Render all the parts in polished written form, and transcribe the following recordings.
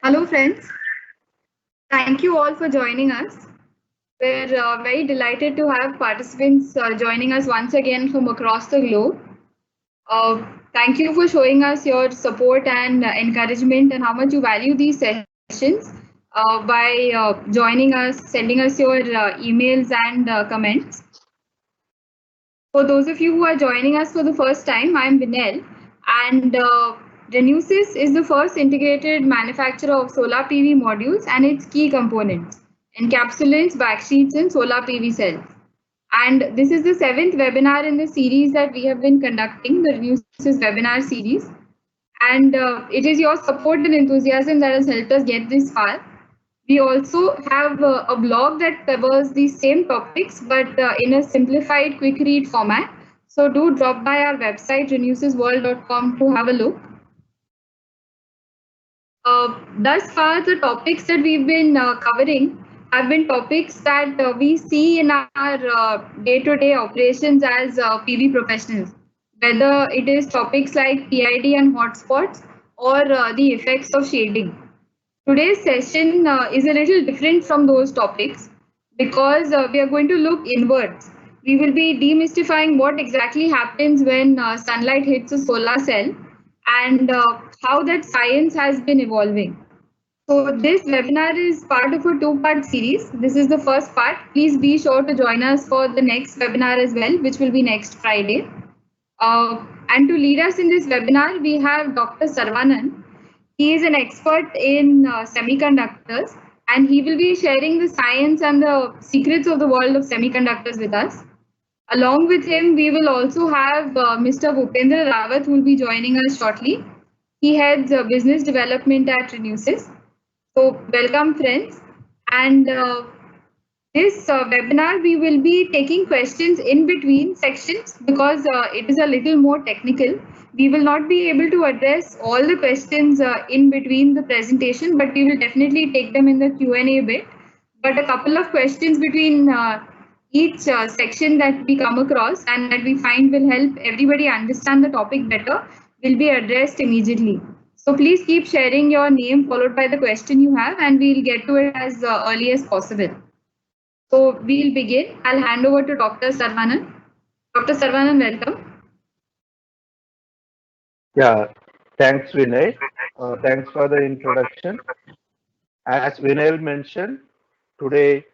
Hello, friends. Thank you all for joining us. We're very delighted to have participants joining us once again from across the globe. Thank you for showing us your support and encouragement and how much you value these sessions by joining us, sending us your emails and comments. For those of you who are joining us for the first time, I'm Vinel, and Renewsys is the first integrated manufacturer of solar PV modules and its key components, encapsulants, backsheets, and solar PV cells. And this is the seventh webinar in the series that we have been conducting, the Renewsys webinar series. And it is your support and enthusiasm that has helped us get this far. We also have a blog that covers these same topics, but in a simplified, quick read format. So do drop by our website, renewsysworld.com, to have a look. Thus far, the topics that we've been covering have been topics that we see in our day-to-day operations as PV professionals, whether it is topics like PID and hotspots or the effects of shading. Today's session is a little different from those topics because we are going to look inwards. We will be demystifying what exactly happens when sunlight hits a solar cell and how that science has been evolving. So this webinar is part of a two-part series. This is the first part. Please be sure to join us for the next webinar as well, which will be next Friday. And to lead us in this webinar, we have Dr. Sarvanan. He is an expert in semiconductors, and he will be sharing the science and the secrets of the world of semiconductors with us. Along with him, we will also have Mr. Bhupendra Rawat, who will be joining us shortly. He heads business development at Renewsys. So, welcome, friends. And this webinar, we will be taking questions in between sections because it is a little more technical. We will not be able to address all the questions in between the presentation, but we will definitely take them in the Q&A bit. But a couple of questions between each section that we come across and that we find will help everybody understand the topic better will be addressed immediately. So please keep sharing your name followed by the question you have, and we'll get to it as early as possible. So we'll begin. I'll hand over to Dr. Sarvanan. Dr. Sarvanan, welcome. Yeah, thanks, Vinay. Thanks for the introduction. As Vinay mentioned, today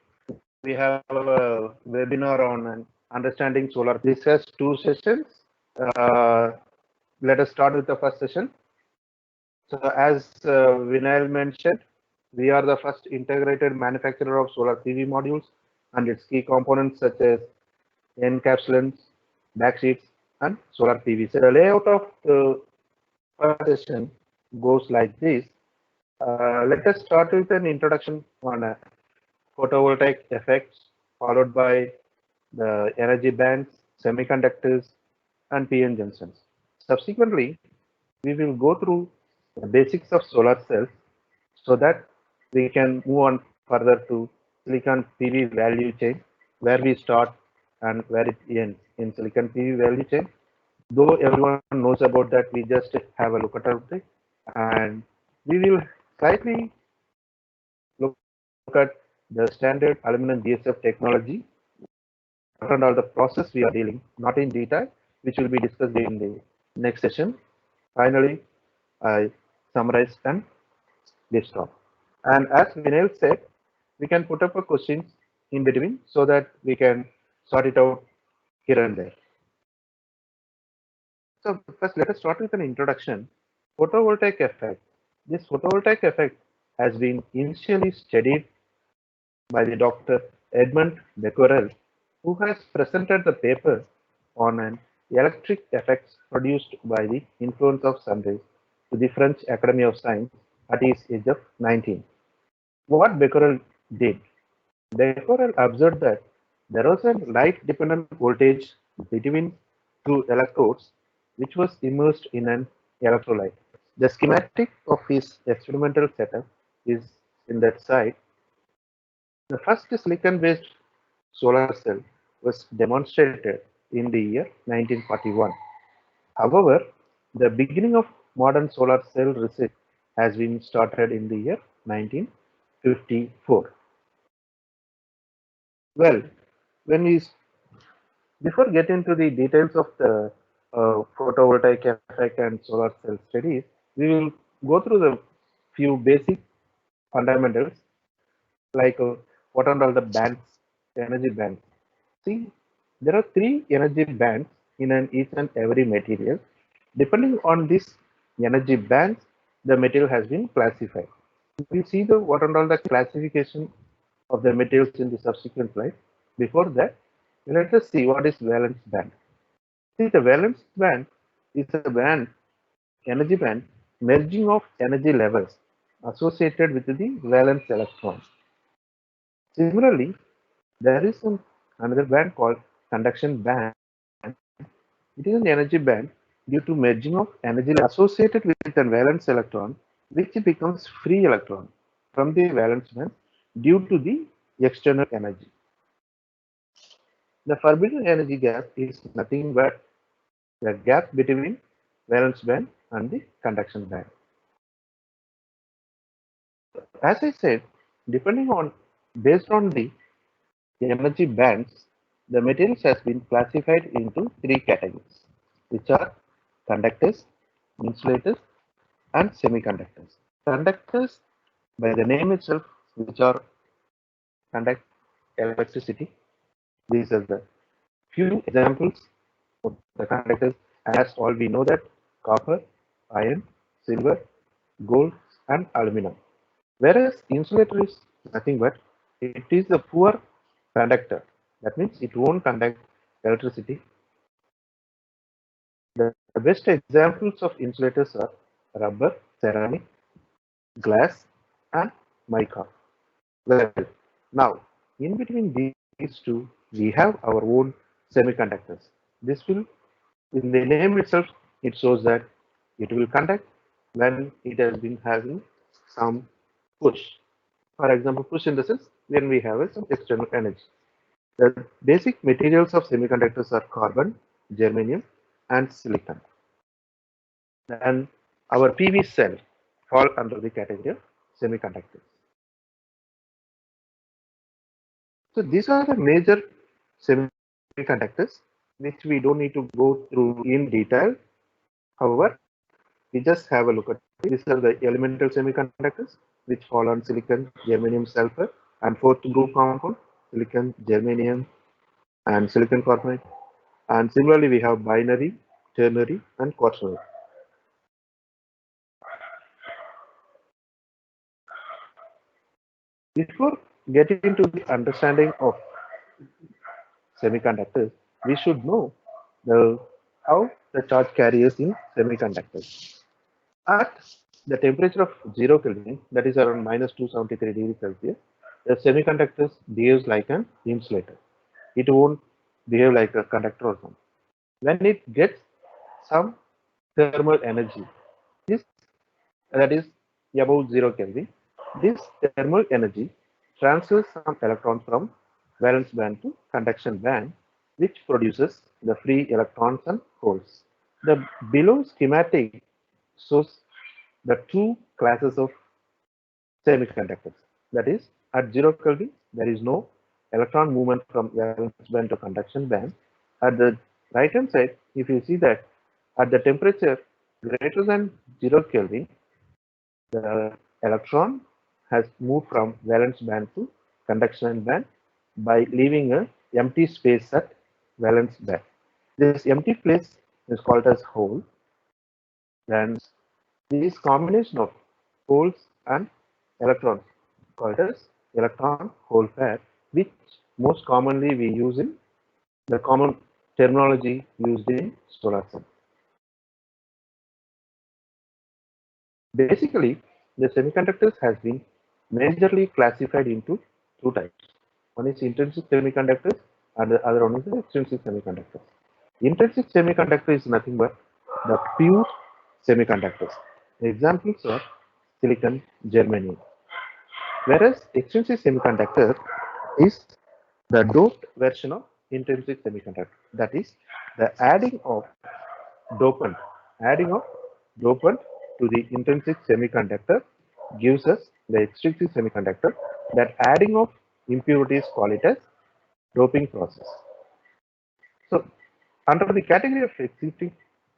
we have a webinar on understanding solar. This has two sessions. Let us start with the first session. So, as Vinay mentioned, we are the first integrated manufacturer of solar PV modules and its key components such as encapsulants, backsheets, and solar PV. So, the layout of the first session goes like this. Let us start with an introduction on photovoltaic effects, followed by the energy bands, semiconductors, and PN junctions. Subsequently, we will go through the basics of solar cells so that we can move on further to silicon PV value chain, where we start and where it ends in silicon PV value chain. Though everyone knows about that, we just have a look at it, and we will slightly look at the standard aluminum GSF technology and all the process we are dealing, not in detail, which will be discussed in the next session. Finally, I summarize and this stop. And as Vinay said, we can put up a questions in between so that we can sort it out here and there. So first, let us start with an introduction. Photovoltaic effect. This photovoltaic effect has been initially studied by the Dr. Edmund Becquerel, who has presented the paper on an electric effects produced by the influence of sun rays to the French Academy of Science at his age of 19. What Becquerel did, Becquerel observed that there was a light-dependent voltage between two electrodes which was immersed in an electrolyte. The schematic of his experimental setup is in that side. The first silicon-based solar cell was demonstrated in the year 1941. However, the beginning of modern solar cell research has been started in the year 1954. Well, when we before get into the details of the photovoltaic effect and solar cell studies, we will go through the few basic fundamentals like what are all the bands, energy bands. See, there are three energy bands in each and every material. Depending on this energy bands, the material has been classified. We see the what are all the classification of the materials in the subsequent slide. Before that, let us see what is valence band. See, the valence band is a band, energy band, merging of energy levels associated with the valence electron. Similarly, there is another band called conduction band. It is an energy band due to merging of energy associated with a valence electron, which becomes free electron from the valence band due to the external energy. The forbidden energy gap is nothing but the gap between valence band and the conduction band. As I said, depending on based on the energy bands, the materials has been classified into three categories, which are conductors, insulators, and semiconductors. Conductors, by the name itself, which are conduct electricity. These are the few examples of the conductors. As all we know that copper, iron, silver, gold, and aluminum. Whereas insulator is nothing but it is a poor conductor. That means it won't conduct electricity. The best examples of insulators are rubber, ceramic, glass, and mica. Well, now in between these two, we have our own semiconductors. This will, in the name itself, it shows that it will conduct when it has been having some push. For example, push in the sense when we have some external energy. The basic materials of semiconductors are carbon, germanium, and silicon. And our PV cell fall under the category of semiconductors. So these are the major semiconductors which we don't need to go through in detail. However, we just have a look at these are the elemental semiconductors which fall on silicon, germanium, sulfur, and fourth group compound silicon, germanium, and silicon carbide. And similarly, we have binary, ternary, and quaternary. Before getting into the understanding of semiconductors, we should know how the charge carriers in semiconductors. At the temperature of 0 Kelvin, that is around minus 273 degrees Celsius, the semiconductors behaves like an insulator. It won't behave like a conductor or something. When it gets some thermal energy, this that is above 0 Kelvin, this thermal energy transfers some electrons from valence band to conduction band, which produces the free electrons and holes. The below schematic shows the two classes of semiconductors. That is, at 0 Kelvin, there is no electron movement from valence band to conduction band. At the right hand side, if you see that at the temperature greater than 0 Kelvin, the electron has moved from valence band to conduction band by leaving a empty space at valence band. This empty place is called as hole. And this combination of holes and electrons called as electron hole pair, which most commonly we use in the common terminology used in solar cell. Basically, the semiconductors has been majorly classified into two types. One is intrinsic semiconductors and the other one is the extrinsic semiconductors. Intrinsic semiconductor is nothing but the pure semiconductors. Examples are silicon, germanium. Whereas extrinsic semiconductor is the doped version of intrinsic semiconductor. That is the adding of dopant, adding of dopant to the intrinsic semiconductor gives us the extrinsic semiconductor. That adding of impurities call it as doping process. So under the category of extrinsic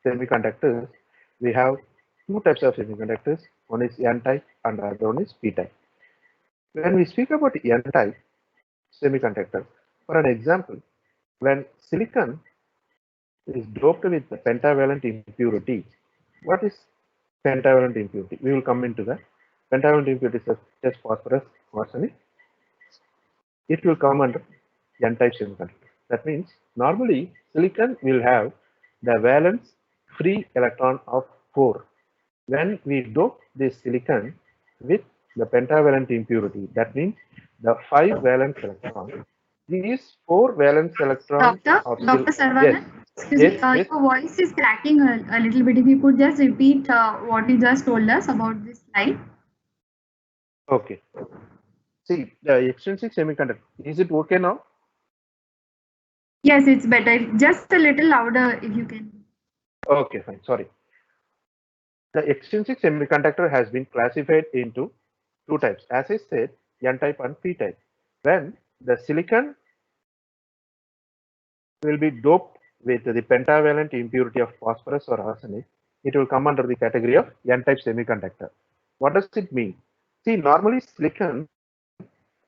semiconductors, we have two types of semiconductors. One is N-type and the other one is P-type. When we speak about N-type semiconductor, for an example, when silicon is doped with the pentavalent impurity, what is pentavalent impurity? We will come into that. Pentavalent impurity is just phosphorus, arsenic. It will come under N-type semiconductor. That means normally silicon will have the valence free electron of 4. When we dope this silicon with the pentavalent impurity, that means the 5 valence electron, these 4 valence electrons of Dr. Sarvanan, yes, excuse yes, me, yes. your voice is cracking a little bit. If you could just repeat what you just told us about this slide. Okay. See, the extrinsic semiconductor, is it okay now? Yes, it's better. Just a little louder if you can. Okay, fine. Sorry. The extrinsic semiconductor has been classified into two types. As I said, N-type and P-type. When the silicon will be doped with the pentavalent impurity of phosphorus or arsenic, it will come under the category of N-type semiconductor. What does it mean? See, normally silicon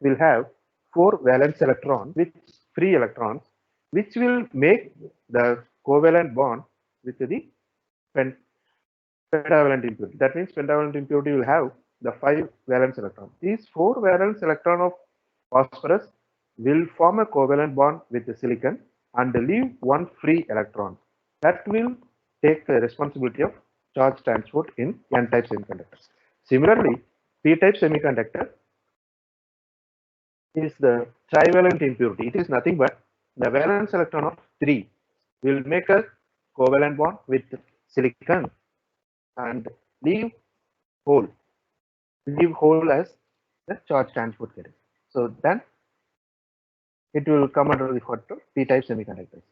will have 4 valence electrons with free electrons, which will make the covalent bond with the pentavalent impurity. That means pentavalent impurity will have the 5 valence electrons. These 4 valence electron of phosphorus will form a covalent bond with the silicon and leave one free electron. That will take the responsibility of charge transport in N-type semiconductors. Similarly, P-type semiconductor is the trivalent impurity. It is nothing but the valence electron of 3 will make a covalent bond with silicon and leave hole as the charge transport carrier. So then it will come under the factor P-type semiconductors.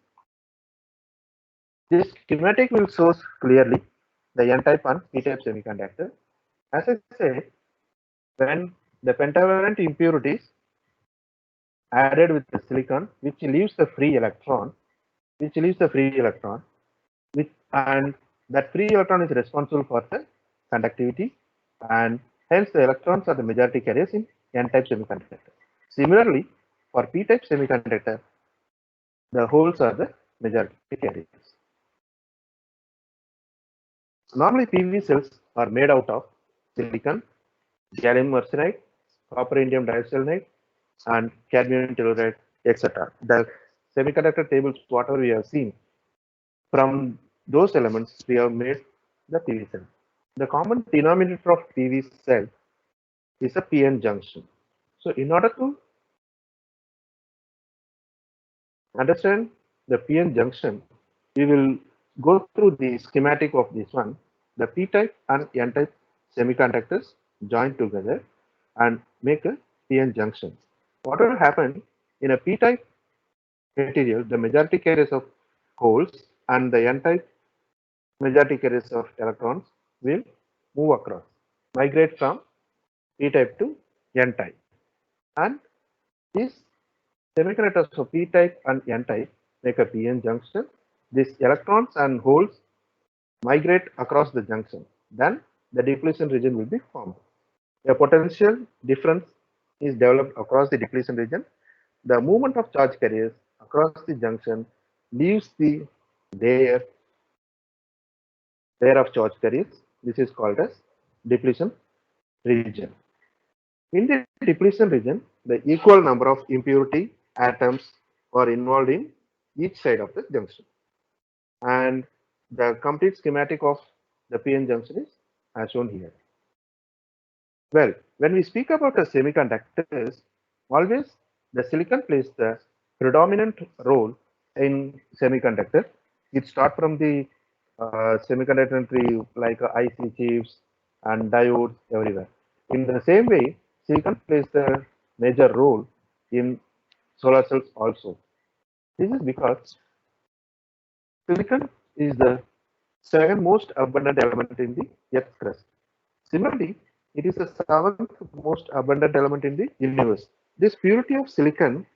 This schematic will show clearly the N-type and P-type semiconductor. As I said, when the pentavalent impurities added with the silicon, which leaves the free electron, and that free electron is responsible for the conductivity, and hence the electrons are the majority carriers in N-type semiconductor. Similarly, for P-type semiconductor, the holes are the majority carriers. Normally, PV cells are made out of silicon, gallium arsenide, copper indium diselenide, and cadmium telluride, etc. The semiconductor tables, whatever we have seen, from those elements we have made the PV cell. The common denominator of PV cell is a PN junction. So in order to understand the PN junction, we will go through the schematic of this one. The P-type and N-type semiconductors join together and make a PN junction. What will happen in a P-type material, the majority carriers of holes and the N-type majority carriers of electrons will move across, migrate from P-type to N-type. And these semiconductors of P-type and N-type make a PN junction. These electrons and holes migrate across the junction. Then the depletion region will be formed. A potential difference is developed across the depletion region. The movement of charge carriers across the junction leaves the layer of charge carriers. This is called as depletion region. In the depletion region, the equal number of impurity atoms are involved in each side of the junction. And the complete schematic of the PN junction is as shown here. Well, when we speak about the semiconductors, always the silicon plays the predominant role in semiconductor. It starts from the semiconductor tree like IC chips and diodes everywhere. In the same way, silicon plays the major role in solar cells also. This is because silicon is the second most abundant element in the Earth's crust. Similarly, it is the seventh most abundant element in the universe. This purity of silicon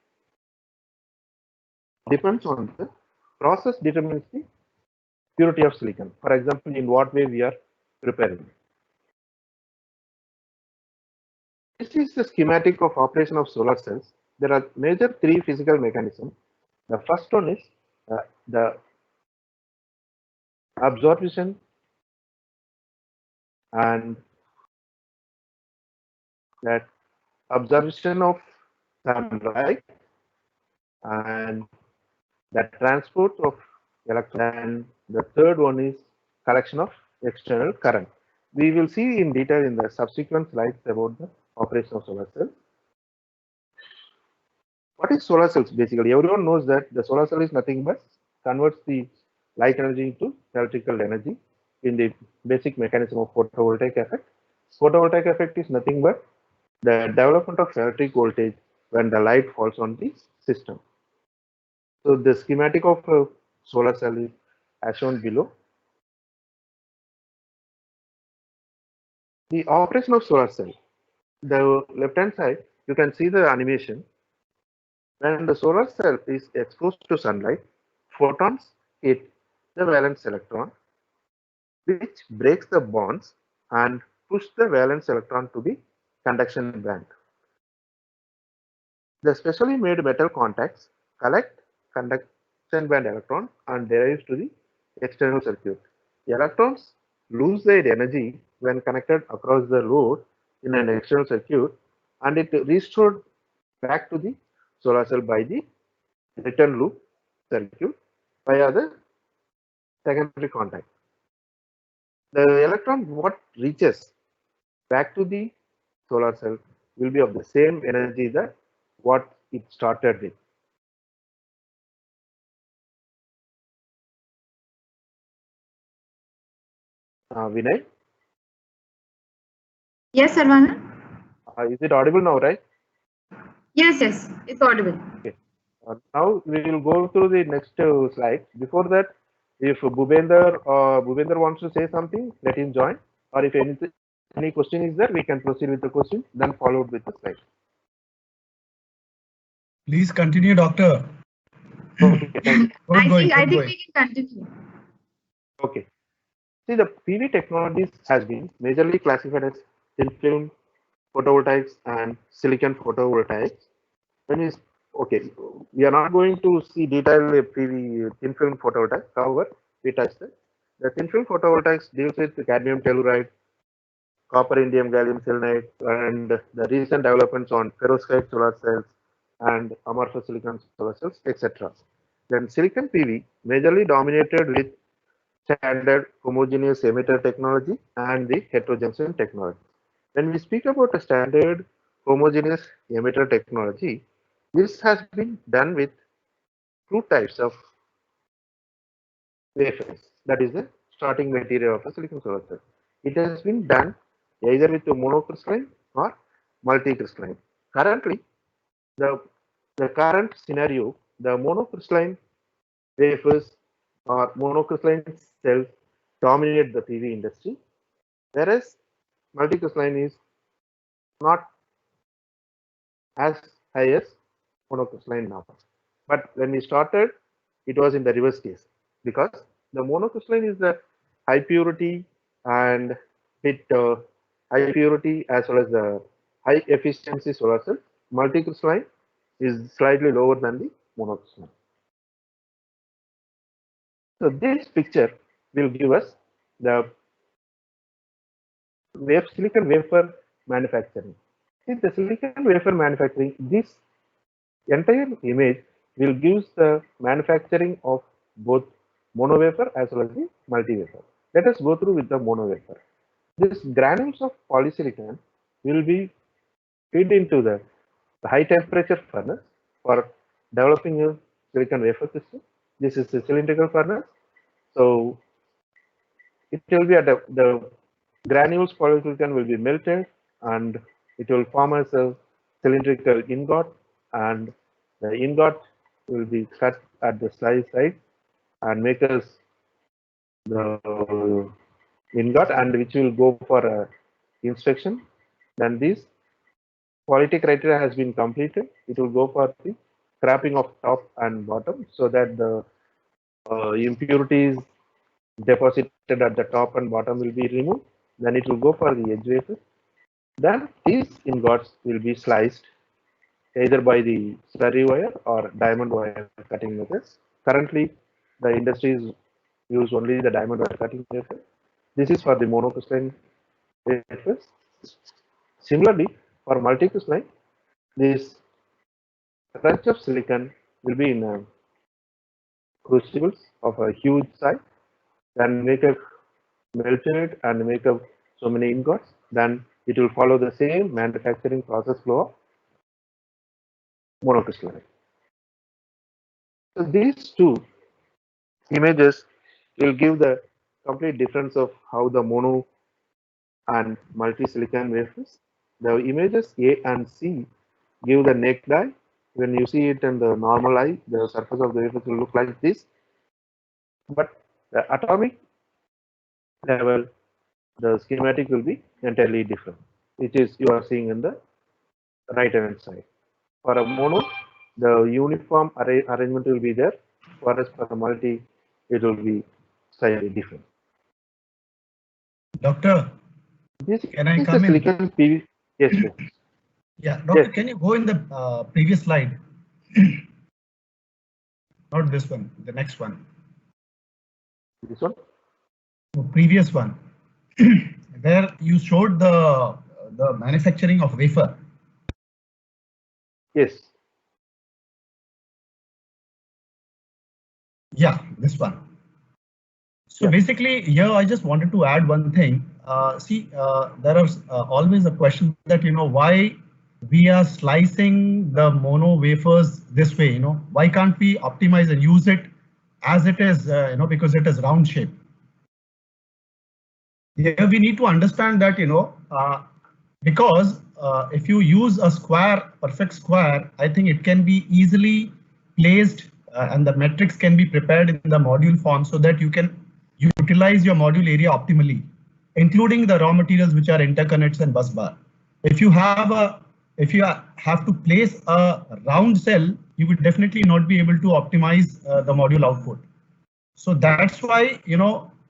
depends on the process determines the purity of silicon. For example, in what way we are preparing. This is the schematic of operation of solar cells. There are major three physical mechanisms. The first one is the absorption and that absorption of sunlight and the transport of electron. And the third one is collection of external current. We will see in detail in the subsequent slides about the operation of solar cells. What is solar cells basically? Everyone knows that the solar cell is nothing but converts the light energy into electrical energy in the basic mechanism of photovoltaic effect. Photovoltaic effect is nothing but the development of electric voltage when the light falls on the system. So the schematic of a solar cell is as shown below. The operation of solar cell. The left hand side, you can see the animation. When the solar cell is exposed to sunlight, photons hit the valence electron, which breaks the bonds and push the valence electron to the conduction band. The specially made metal contacts collect conduction band electron and derives to the external circuit. The electrons lose their energy when connected across the load in an external circuit, and it restored back to the solar cell by the return loop circuit via the secondary contact. The electron what reaches back to the solar cell will be of the same energy that what it started with. Vinay, Yes, Sarvana? is it audible now, right? Yes, yes, it's audible. Okay. Now we will go through the next slide. Before that, if Bhupender wants to say something, let him join. Or if any question is there, we can proceed with the question, then followed with the slide. Please continue, doctor. Okay, thank you. I think we can continue. Okay. See, the PV technologies has been majorly classified as thin film photovoltaics and silicon photovoltaics. When we okay, we are not going to see detail PV thin film photovoltaics. However, we touched it. The thin film photovoltaics deals with cadmium telluride, copper indium gallium selenide, and the recent developments on perovskite solar cells and amorphous silicon solar cells, etc. Then silicon PV majorly dominated with standard homogeneous emitter technology and the heterojunction technology. When we speak about a standard homogeneous emitter technology, this has been done with two types of wafers. That is the starting material of a silicon solar cell. It has been done either with a monocrystalline or multicrystalline. Currently, the current scenario, the monocrystalline wafers or monocrystalline cells dominate the PV industry, whereas multicrystalline is not as high as monocrystalline now. But when we started, it was in the reverse case because the monocrystalline is the high purity and high purity as well as the high efficiency solar cell. Multicrystalline is slightly lower than the monocrystalline. So this picture will give us the silicon wafer manufacturing. In the silicon wafer manufacturing, this entire image will give the manufacturing of both mono wafer as well as the multi wafer. Let us go through with the mono wafer. This granules of polysilicon will be fed into the high temperature furnace for developing a silicon wafer system. This is a cylindrical furnace. So it will be at the granules polysilicon will be melted and it will form as a cylindrical ingot, and the ingot will be cut at the slice side and make us the ingot and which will go for inspection. Then this quality criteria has been completed. It will go for the scrapping of top and bottom so that the impurities deposited at the top and bottom will be removed. Then it will go for the edge wafer. Then these ingots will be sliced either by the slurry wire or diamond wire cutting methods. Currently, the industries use only the diamond wire cutting method. This is for the monocrystalline wafers. Similarly, for multicrystalline, this crunch of silicon will be in crucibles of a huge size, then make a melt it and make up so many ingots. Then it will follow the same manufacturing process flow of monocrystalline. So these two images will give the complete difference of how the mono and multi-silicon wafers. The images A and C give the naked eye. When you see it in the normal eye, the surface of the wafers will look like this. But the atomic level, the schematic will be entirely different, which is you are seeing in the right hand side. For a mono, the uniform arrangement will be there, whereas for a multi, it will be slightly different. Doctor, This can I is come the in? silicon PV. Yes, please. Yeah, Doctor, Yes. can you go in the previous slide? Not this one, the next one. This one? The previous one, where you showed the manufacturing of wafer. Yes. Yeah, this one. So Yeah. basically, here I just wanted to add one thing. There are always a question that, why we are slicing the mono wafers this way, why can't we optimize and use it as it is, because it is round shape. Here we need to understand that, because if you use a square, perfect square, I think it can be easily placed and the metrics can be prepared in the module form so that you can utilize your module area optimally, including the raw materials which are interconnects and bus bar. If you have to place a round cell, you will definitely not be able to optimize the module output. So that's why,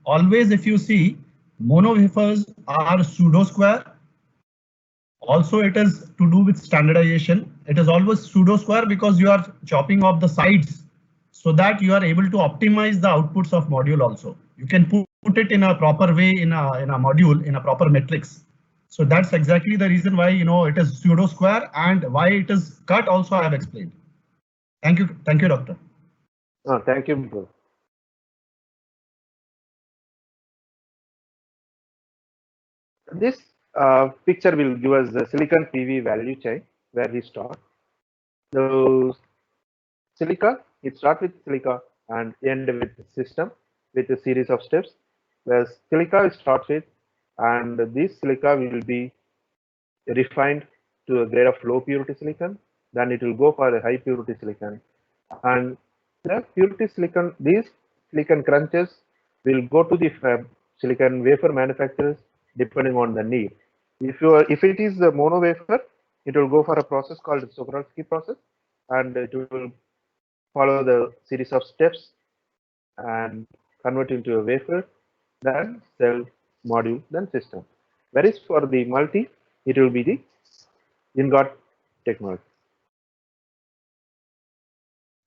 always if you see, mono wafers are pseudo square. Also, it is to do with standardization. It is always pseudo square because you are chopping off the sides so that you are able to optimize the outputs of module also. You can put it in a proper way in a module in a proper matrix. So that's exactly the reason why, it is pseudo square, and why it is cut also I have explained. Thank you, Doctor. Thank you, bro. This picture will give us the silicon PV value chain where we start. The silica, it starts with silica and end with system with a series of steps. Where silica starts with, and this silica will be refined to a grade of low purity silicon. Then it will go for a high purity silicon. And the purity silicon, these silicon crunches will go to the silicon wafer manufacturers depending on the need. If it is the mono wafer, it will go for a process called the Sokolowski process, and it will follow the series of steps and convert into a wafer, then cell, module, then system. Whereas for the multi, it will be the ingot technology.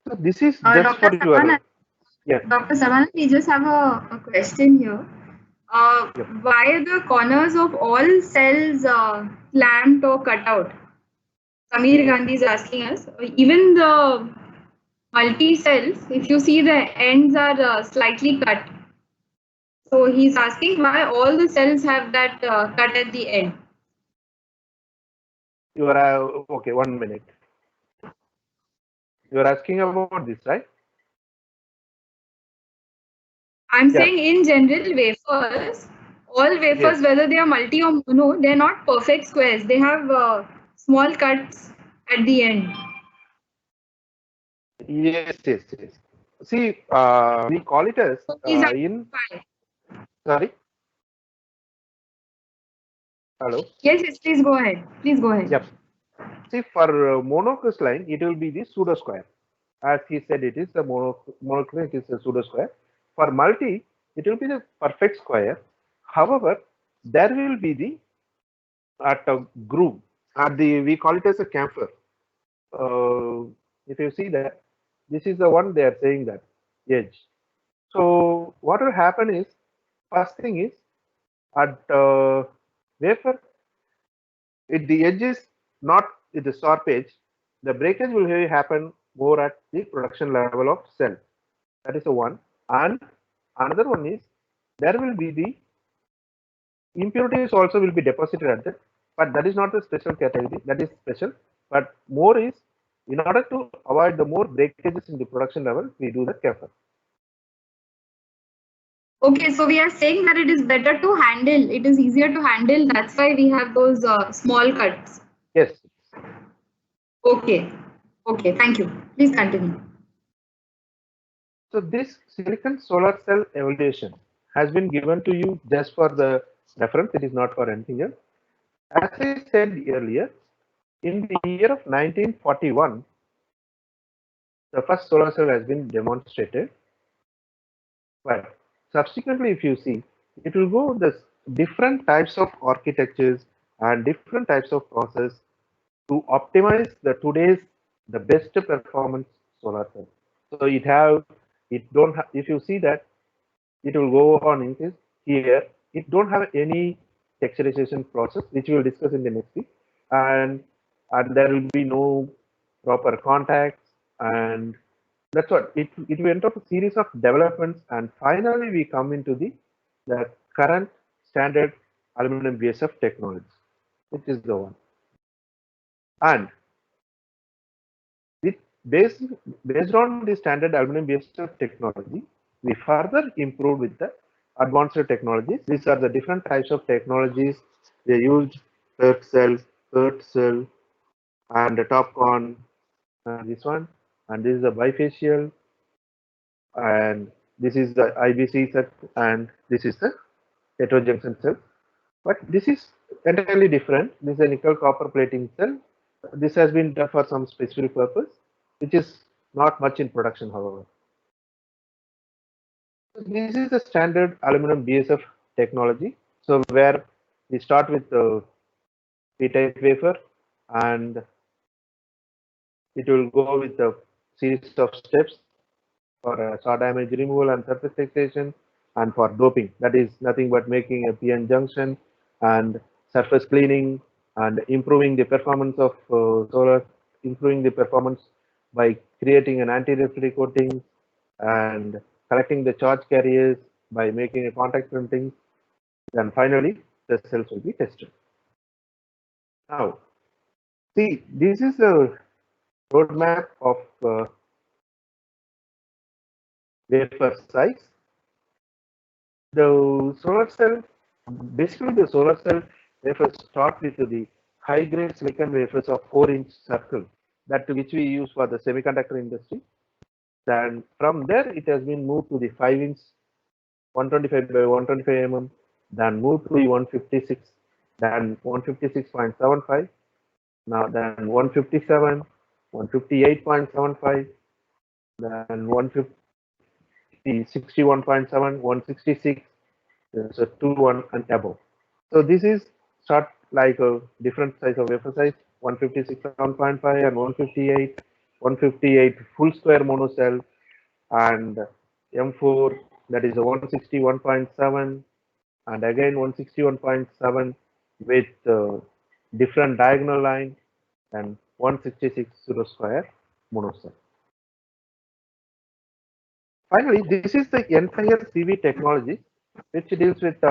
So this is just Dr. for your. Yes. Dr. Saravanan, we just have a question here. Yep. Why are the corners of all cells clamped or cut out? Samir Gandhi is asking us. Even the multi cells, if you see the ends are slightly cut. So he's asking why all the cells have that cut at the end. You are okay. 1 minute. You are asking about this, right? I'm saying in general, wafers, all wafers, Yes. whether they are multi or mono, they're not perfect squares. They have small cuts at the end. Yes. See, we call it as So he's in. fine. Sorry. Hello. Yes, yes, please go ahead. Please go ahead. Yep. See, for monocrystalline, it will be the pseudo square. As he said, it is the monocrystalline, it is a pseudo square. For multi, it will be the perfect square. However, there will be the at a groove, at the, we call it as a chamfer. If you see that, this is the one they are saying that edge. So what will happen is, first thing is, at wafer, if the edge is not with the sharp edge, the breakage will really happen more at the production level of cell. That is the one. And another one is, there will be the impurities also will be deposited at that, but that is not the special category, that is special. But more is, in order to avoid the more breakages in the production level, we do the CAFR. Okay, so we are saying that it is better to handle. It is easier to handle. That's why we have those small cuts. Yes. Okay. Okay, thank you. Please continue. So this silicon solar cell evaluation has been given to you just for the reference. It is not for anything else. As I said earlier, in the year of 1941, the first solar cell has been demonstrated. But subsequently, if you see, it will go the different types of architectures and different types of process to optimize the best performance solar cell. So it don't have, if you see that, it will go on in this here. It don't have any texturization process, which we will discuss in the next week, and there will be no proper contacts, and that's what it went of a series of developments, and finally we come into the current standard aluminum BSF technology, which is the one. And with based on the standard aluminum BSF technology, we further improved with the advanced technologies. These are the different types of technologies they used: PERT cell, and the TOPCon, this one, and this is the bifacial, and this is the IBC set, and this is the heterojunction cell. But this is entirely different. This is a nickel copper plating cell. This has been done for some specific purpose, which is not much in production, however. This is the standard aluminum BSF technology. So where we start with the P-type wafer, and it will go with a series of steps for saw damage removal and surface fixation, and for doping. That is nothing but making a PN junction and surface cleaning and improving the performance of solar, improving the performance by creating an anti-reflective coating and collecting the charge carriers by making a contact printing. Then finally, the cells will be tested. Now, see, this is a roadmap of wafer size. The solar cell, basically the solar cell wafers start with the high grade silicon wafers of 4-inch circle, that which we use for the semiconductor industry. Then from there it has been moved to the 5-inch 125 by 125 mm, then moved to the 156, then 156.75, now then 157, 158.75, then 150, 61.7, 166, so 2, 1 and above. So this is start like a different size of wafer size, 156.7.5 and 158 full square mono cell, and M4, that is a 161.7, and again 161.7 with different diagonal line, and 166 pseudo square mono cell. Finally, this is the entire PV technology, which deals with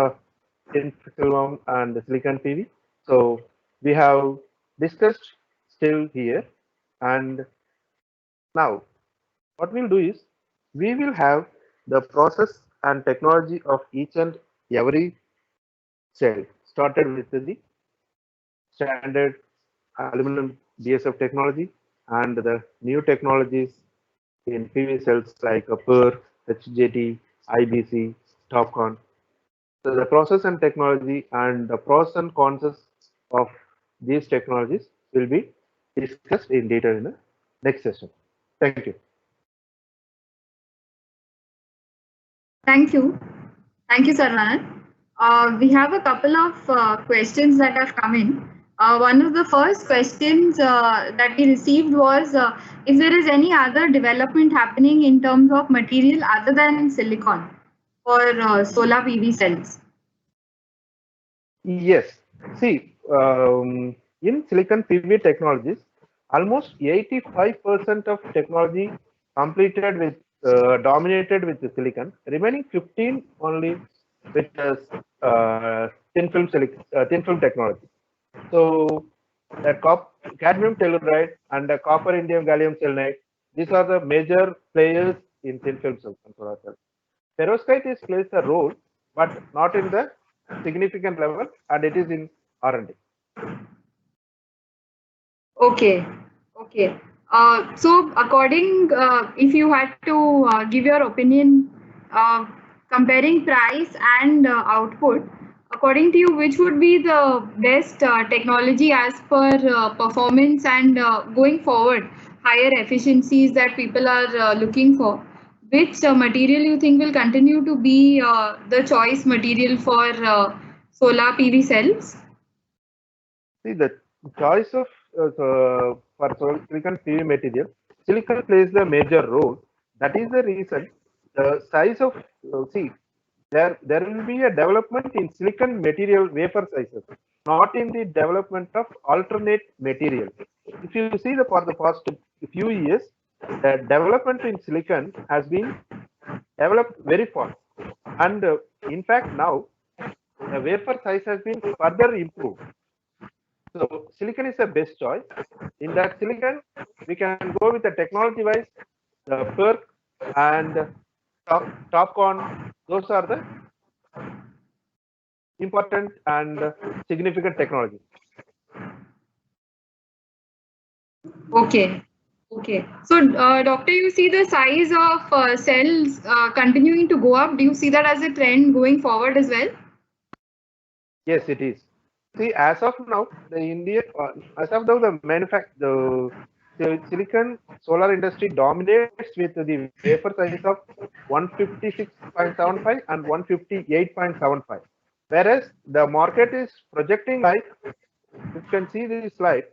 thin film and the silicon PV. So we have discussed still here, and now what we'll do is we will have the process and technology of each and every cell, started with the standard aluminum BSF technology and the new technologies in PV cells like PER, HJT, IBC, TOPCon. So the process and technology and the pros and cons of these technologies will be discussed in detail in the next session. Thank you. Thank you. Thank you, Saravanan. We have a couple of questions that have come in. One of the first questions that we received was if there is any other development happening in terms of material other than silicon for solar PV cells. Yes. See, in silicon PV technologies, almost 85% of technology completed with dominated with the silicon, remaining 15 only with thin film technology. So the cadmium telluride and the copper indium gallium selenide, these are the major players in thin film cells and solar cells. Perovskite plays a role, but not in the significant level, and it is in R&D. Okay. Okay. So according, if you had to give your opinion, comparing price and output, according to you, which would be the best technology as per performance and going forward, higher efficiencies that people are looking for? Which material you think will continue to be the choice material for solar PV cells? See, the choice of for silicon PV material, silicon plays the major role. That is the reason the size of see there will be a development in silicon material wafer sizes, not in the development of alternate material. If you see for the past few years, the development in silicon has been developed very fast, and in fact now the wafer size has been further improved. So silicon is the best choice. In that silicon, we can go with the technology wise, the PERC and TOPCon. Those are the important and significant technologies. Okay. Okay. So, doctor, you see the size of cells continuing to go up. Do you see that as a trend going forward as well? Yes, it is. See, as of now, the silicon solar industry dominates with the wafer size of 156.75 and 158.75. Whereas the market is projecting like, you can see this slide,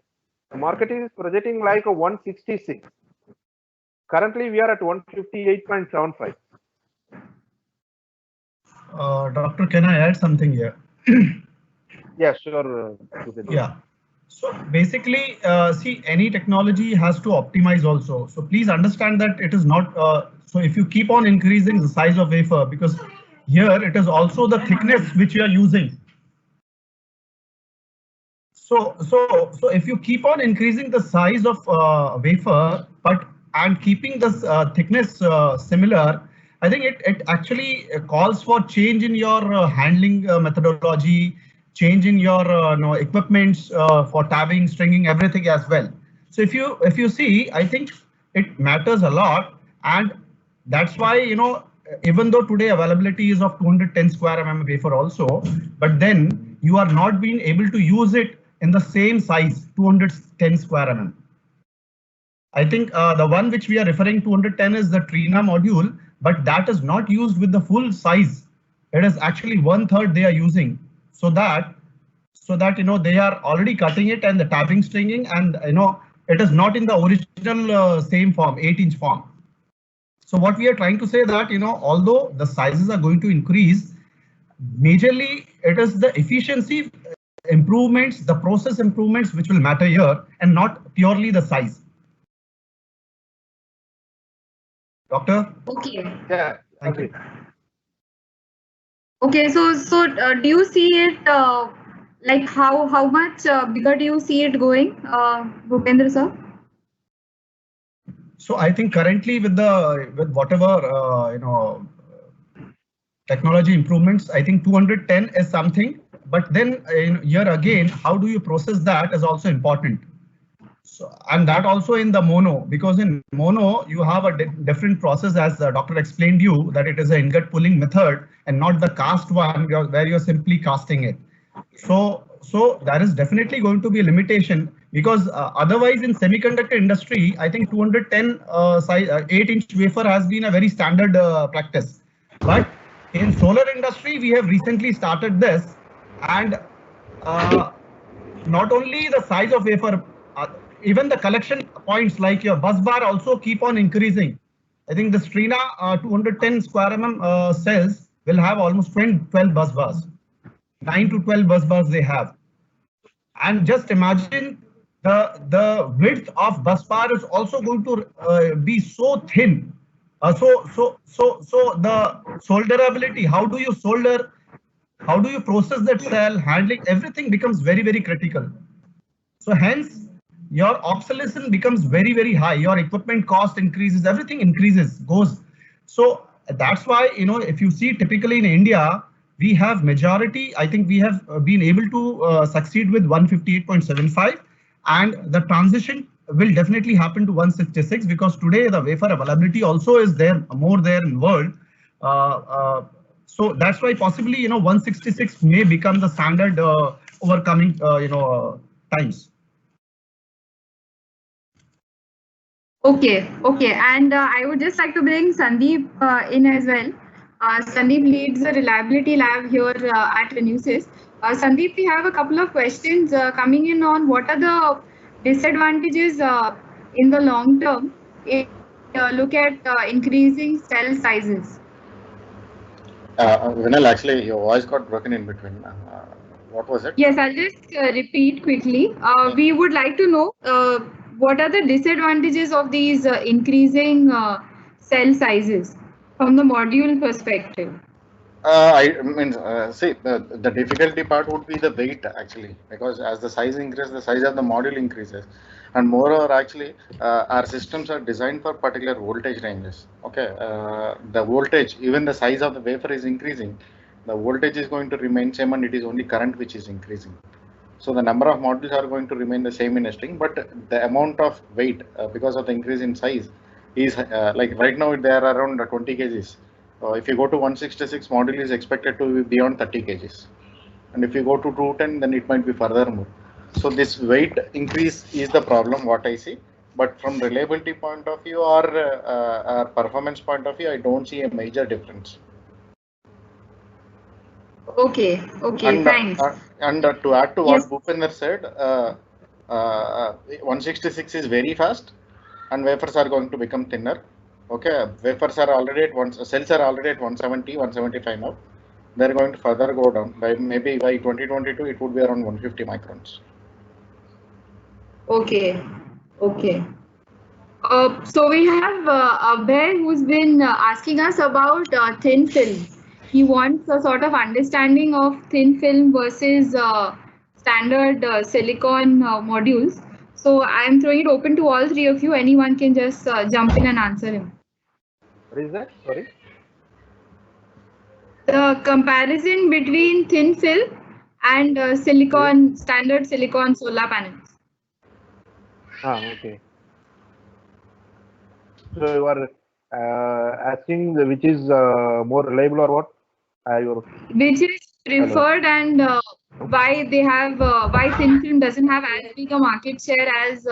the market is projecting like a 166. Currently, we are at 158.75. Doctor, can I add something here? Yeah, sure. Yeah. So basically, see, any technology has to optimize also. So please understand that it is not. So if you keep on increasing the size of wafer, because here it is also the thickness which you are using. So if you keep on increasing the size of wafer, and keeping the thickness similar, I think it actually calls for change in your handling methodology, change in your equipments for tabbing, stringing, everything as well. So if you see, I think it matters a lot, and that's why even though today availability is of 210 square mm wafer also, but then you are not being able to use it in the same size 210 square mm. I think the one which we are referring 210 is the Trina module, but that is not used with the full size. It is actually 1/3 they are using, so that they are already cutting it and the tapping stringing, and it is not in the original same form, 8-inch form. So what we are trying to say that although the sizes are going to increase, majorly it is the efficiency improvements, the process improvements which will matter here, and not purely the size. Doctor? Okay. Yeah. Thank you. Okay. So do you see it like how much bigger do you see it going, Bhupendra sir? So I think currently with whatever technology improvements, I think 210 is something. But then here again, how do you process that is also important. So, and that also in the mono, because in mono you have a different process, as the doctor explained you, that it is an ingot pulling method and not the cast one where you're simply casting it. So that is definitely going to be a limitation, because otherwise in semiconductor industry, I think 210 size 8-inch wafer has been a very standard practice. But in solar industry, we have recently started this, and not only the size of wafer, even the collection points like your bus bar also keep on increasing. I think the Strina 210 square mm cells will have almost 12 bus bars. 9 to 12 bus bars they have. And just imagine the width of bus bar is also going to be so thin. So the solderability, how do you solder, how do you process that cell, handling, everything becomes very, very critical. So hence your obsolescence becomes very, very high. Your equipment cost increases, everything increases, goes. So that's why, you know, if you see typically in India, we have majority, I think we have been able to succeed with 158.75, and the transition will definitely happen to 166, because today the wafer availability also is there, more there in world. So that's why possibly, you know, 166 may become the standard overcoming, times. Okay, and I would just like to bring Sandeep in as well. Sandeep leads the reliability lab here at Renewsys. Sandeep, we have a couple of questions coming in on what are the disadvantages in the long term if look at increasing cell sizes. Vinal, actually, your voice got broken in between. What was it? Yes, I'll just repeat quickly. We would like to know what are the disadvantages of these increasing cell sizes from the module perspective? I mean, see, the difficulty part would be the weight actually, because as the size increases, the size of the module increases, and moreover, actually, our systems are designed for particular voltage ranges. Okay, the voltage, even the size of the wafer is increasing, the voltage is going to remain same, and it is only current which is increasing. So the number of modules are going to remain the same in a string, but the amount of weight because of the increase in size is like right now they are around 20 kgs. If you go to 166, module is expected to be beyond 30 kgs, and if you go to 210, then it might be further more. So this weight increase is the problem what I see, but from reliability point of view or performance point of view, I don't see a major difference. Okay, and, thanks. And to add to Yes. what Bhupender said, 166 is very fast, and wafers are going to become thinner. Okay, wafers are already at cells are already at 170, 175 now. They're going to further go down. Maybe by 2022, it would be around 150 microns. Okay. So we have Abhay who's been asking us about thin film. He wants a sort of understanding of thin film versus standard silicon modules. So I'm throwing it open to all three of you. Anyone can just jump in and answer him. What is that? Sorry. The comparison between thin film and silicon, standard silicon solar panels. Okay. So you are asking which is more reliable or what? Which is preferred. Hello. And why they have why thin film doesn't have as big a market share as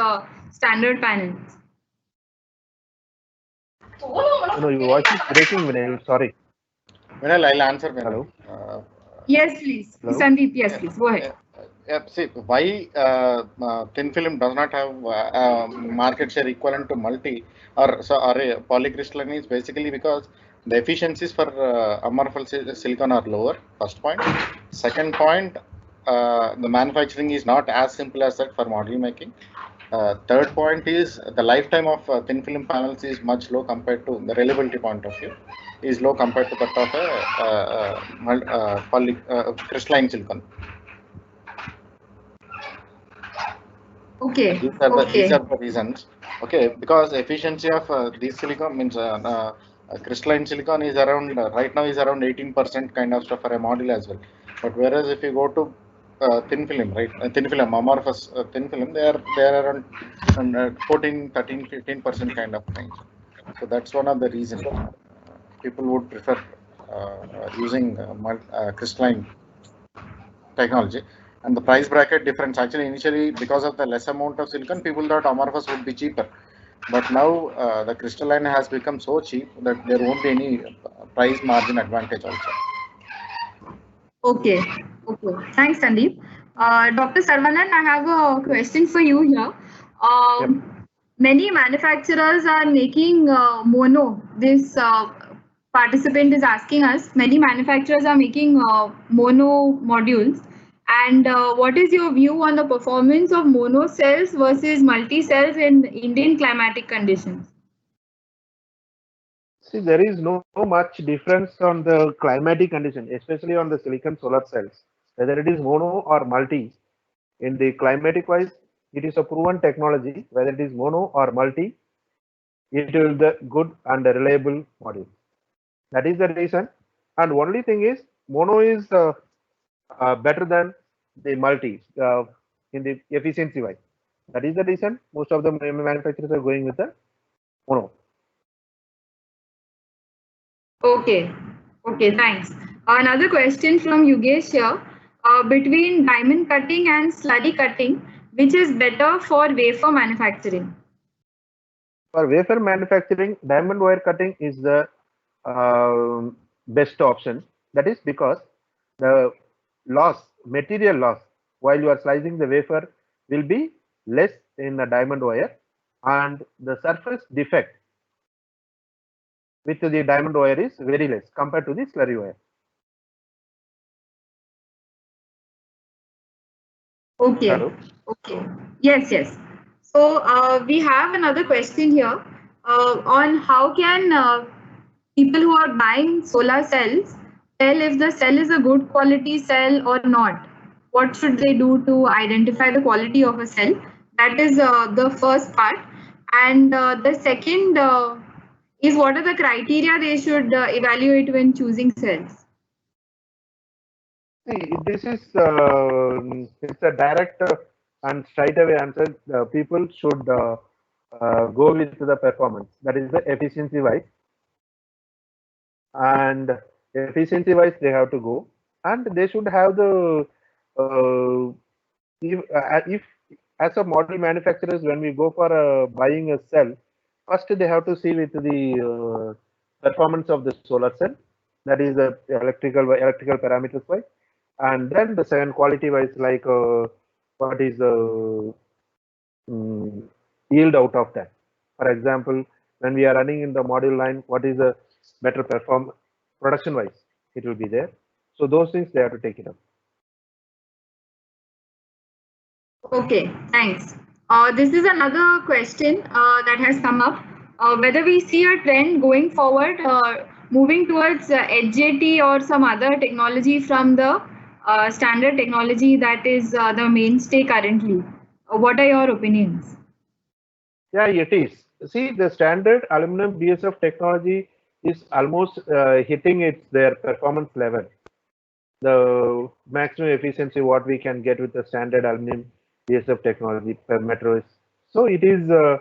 standard panels? No, your voice is breaking, Vinay. Sorry. Vinay, I'll answer. Vinay. Hello. Yes, please. Hello? Sandeep, yes, please. Go ahead. See, why thin film does not have market share equivalent to multi or a polycrystalline is basically because the efficiencies for amorphous silicon are lower. First point. Second point, the manufacturing is not as simple as that for module making. Third point is the lifetime of thin film panels is much low compared to the reliability point of view is low compared to that of crystalline silicon. Okay. These are the reasons. Okay, because efficiency of these silicon means crystalline silicon is around right now is around 18% kind of stuff for a module as well. But whereas if you go to thin film, right? Thin film, amorphous thin film. They are around 14, 13, 15% kind of range. So that's one of the reasons people would prefer using crystalline technology. And the price bracket difference, actually initially because of the less amount of silicon, people thought amorphous would be cheaper. But now the crystalline has become so cheap that there won't be any price margin advantage also. Okay. Thanks, Sandeep. Dr. Saravanan, I have a question for you here. Many manufacturers are making mono. This participant is asking us, many manufacturers are making mono modules. And what is your view on the performance of mono cells versus multi cells in Indian climatic conditions? See, there is no much difference on the climatic condition, especially on the silicon solar cells, whether it is mono or multi. In the climatic wise, it is a proven technology, whether it is mono or multi, it will be the good and reliable module. That is the reason. And only thing is, mono is better than the multi in the efficiency wise. That is the reason most of the manufacturers are going with the mono. Okay, thanks. Another question from Yugesh here. Between diamond cutting and slurry cutting, which is better for wafer manufacturing? For wafer manufacturing, diamond wire cutting is the best option. That is because the material loss, while you are slicing the wafer, will be less in the diamond wire, and the surface defect with the diamond wire is very less compared to the slurry wire. Okay. Hello? Okay. Yes. So we have another question here on how can people who are buying solar cells tell if the cell is a good quality cell or not? What should they do to identify the quality of a cell? That is the first part. And the second is what are the criteria they should evaluate when choosing cells? See, this is it's a direct and straight away answer. People should go with the performance. That is the efficiency wise, and efficiency wise they have to go, and they should have the if as a model manufacturers, when we go for buying a cell, first they have to see with the performance of the solar cell, that is the electrical parameters wise, and then the second quality wise, like what is the yield out of that. For example, when we are running in the module line, what is the better perform production wise, it will be there. So those things they have to take it up. Okay, thanks. This is another question that has come up. Whether we see a trend going forward, moving towards HJT or some other technology from the standard technology that is the mainstay currently. What are your opinions? Yeah, it is. See, the standard aluminum BSF technology is almost hitting their performance level. The maximum efficiency what we can get with the standard aluminum BSF technology per metro is. So it is the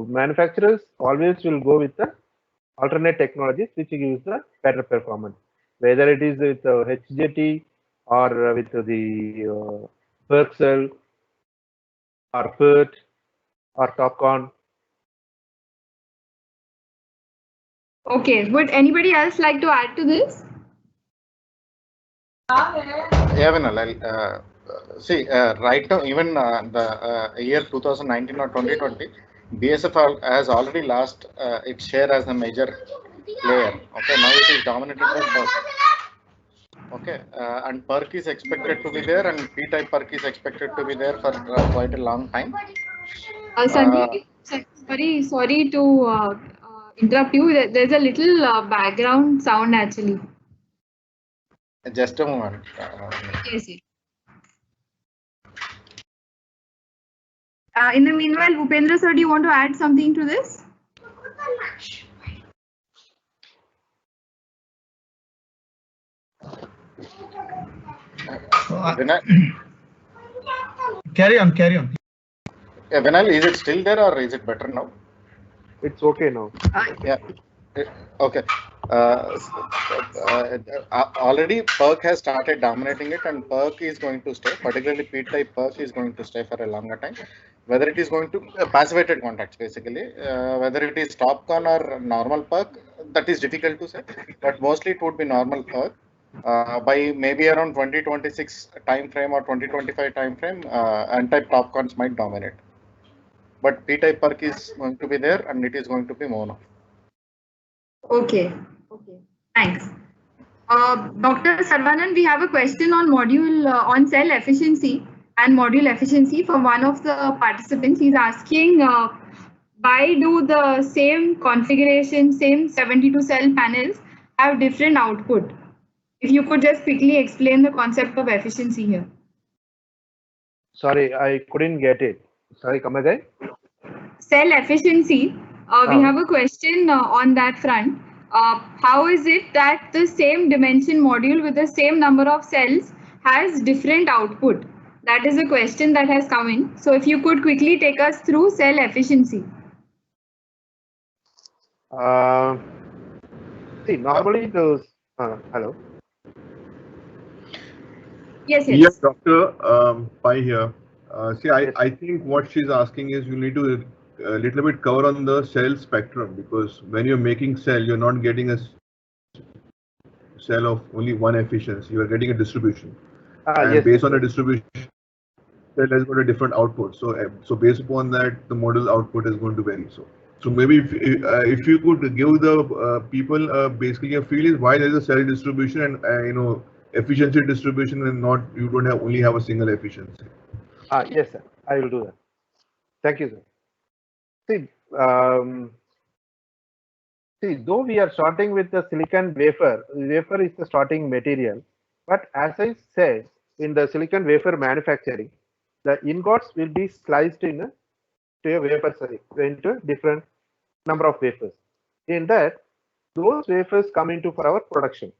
manufacturers always will go with the alternate technologies which gives the better performance, whether it is with HJT or with the PERC cell or PERT or TOPCon. Okay, would anybody else like to add to this? Yeah, Vinal, see, right now, even the year 2019 or 2020, BSF has already lost its share as the major player. Okay, now it is dominated by PERC. Okay, and PERC is expected to be there, and P-type PERC is expected to be there for quite a long time. Sandeep, sorry to interrupt you. There's a little background sound actually. Just a moment. Yes. In the meanwhile, Upendra sir, do you want to add something to this? Carry on, carry on. Yeah, Vinal, is it still there or is it better now? It's okay now. Yeah. Okay. Already PERC has started dominating it, and PERC is going to stay, particularly P-type PERC is going to stay for a longer time. Whether it is going to passivated contacts, basically, whether it is TOPCon or normal PERC, that is difficult to say, but mostly it would be normal PERC. By maybe around 2026 time frame or 2025 time frame, N-type TOPCons might dominate. But P-type PERC is going to be there, and it is going to be mono. Okay. Okay. Thanks. Dr. Saravanan, we have a question on module on cell efficiency and module efficiency from one of the participants. He's asking why do the same configuration, same 72 cell panels have different output? If you could just quickly explain the concept of efficiency here. Sorry, I couldn't get it. Sorry, come again. Cell efficiency, we have a question on that front. How is it that the same dimension module with the same number of cells has different output? That is a question that has come in. So if you could quickly take us through cell efficiency. See, normally those, hello. Yes, yes. Yes, Dr. Pai here. I think what she's asking is you need to a little bit cover on the cell spectrum, because when you're making cell, you're not getting a cell of only one efficiency, you are getting a distribution. And yes, based on the distribution, cell has got a different output. So based upon that, the model output is going to vary. So maybe if you could give the people basically a feel is why there is a cell distribution and efficiency distribution, and not you don't have only have a single efficiency. Yes, sir. I will do that. Thank you, sir. See, though we are starting with the silicon wafer is the starting material, but as I said, in the silicon wafer manufacturing, the ingots will be sliced into a wafer into different number of wafers. In that, those wafers come into for our production.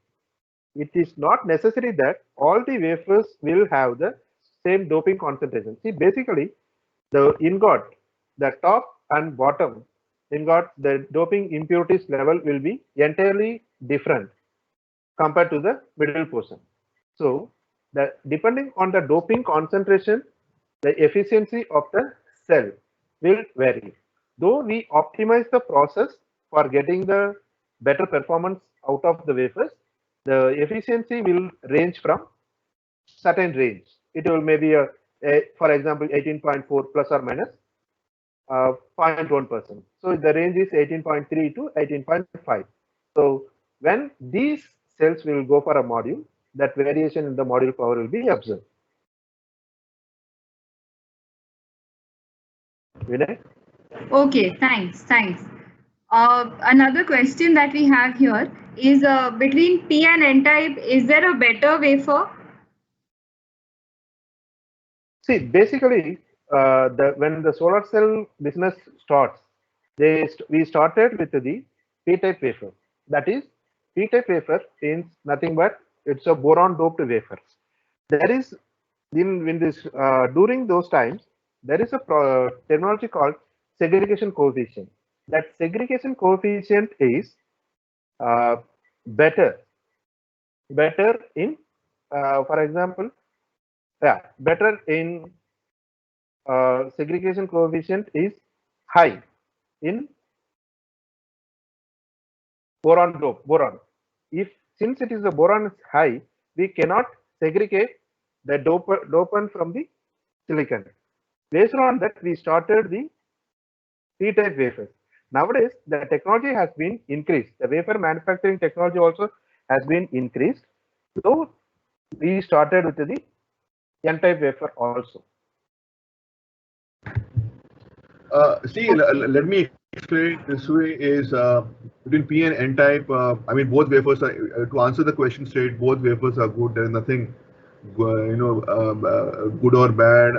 It is not necessary that all the wafers will have the same doping concentration. See, basically, the ingot, the top and bottom ingot, the doping impurities level will be entirely different compared to the middle portion. So, depending on the doping concentration, the efficiency of the cell will vary. Though we optimize the process for getting the better performance out of the wafers, the efficiency will range from certain range. It will maybe, for example, 18.4 plus or minus 0.1%. So the range is 18.3 to 18.5. So when these cells will go for a module, that variation in the module power will be observed. Vinay? Okay, thanks. Another question that we have here is between P and N type, is there a better wafer? See, basically, when the solar cell business starts, we started with the P-type wafer. That is, P-type wafer means nothing but it's a boron doped wafer. There is during those times there is a technology called segregation coefficient. That segregation coefficient is better in, for example, better in segregation coefficient is high in boron. Since it is a boron is high, we cannot segregate the dopant from the silicon. Based on that, we started the P-type wafers. Nowadays, the technology has been increased. The wafer manufacturing technology also has been increased. So we started with the N-type wafer also. Let me explain it this way: is between P and N type. I mean, both wafers are. To answer the question straight, both wafers are good. There is nothing, good or bad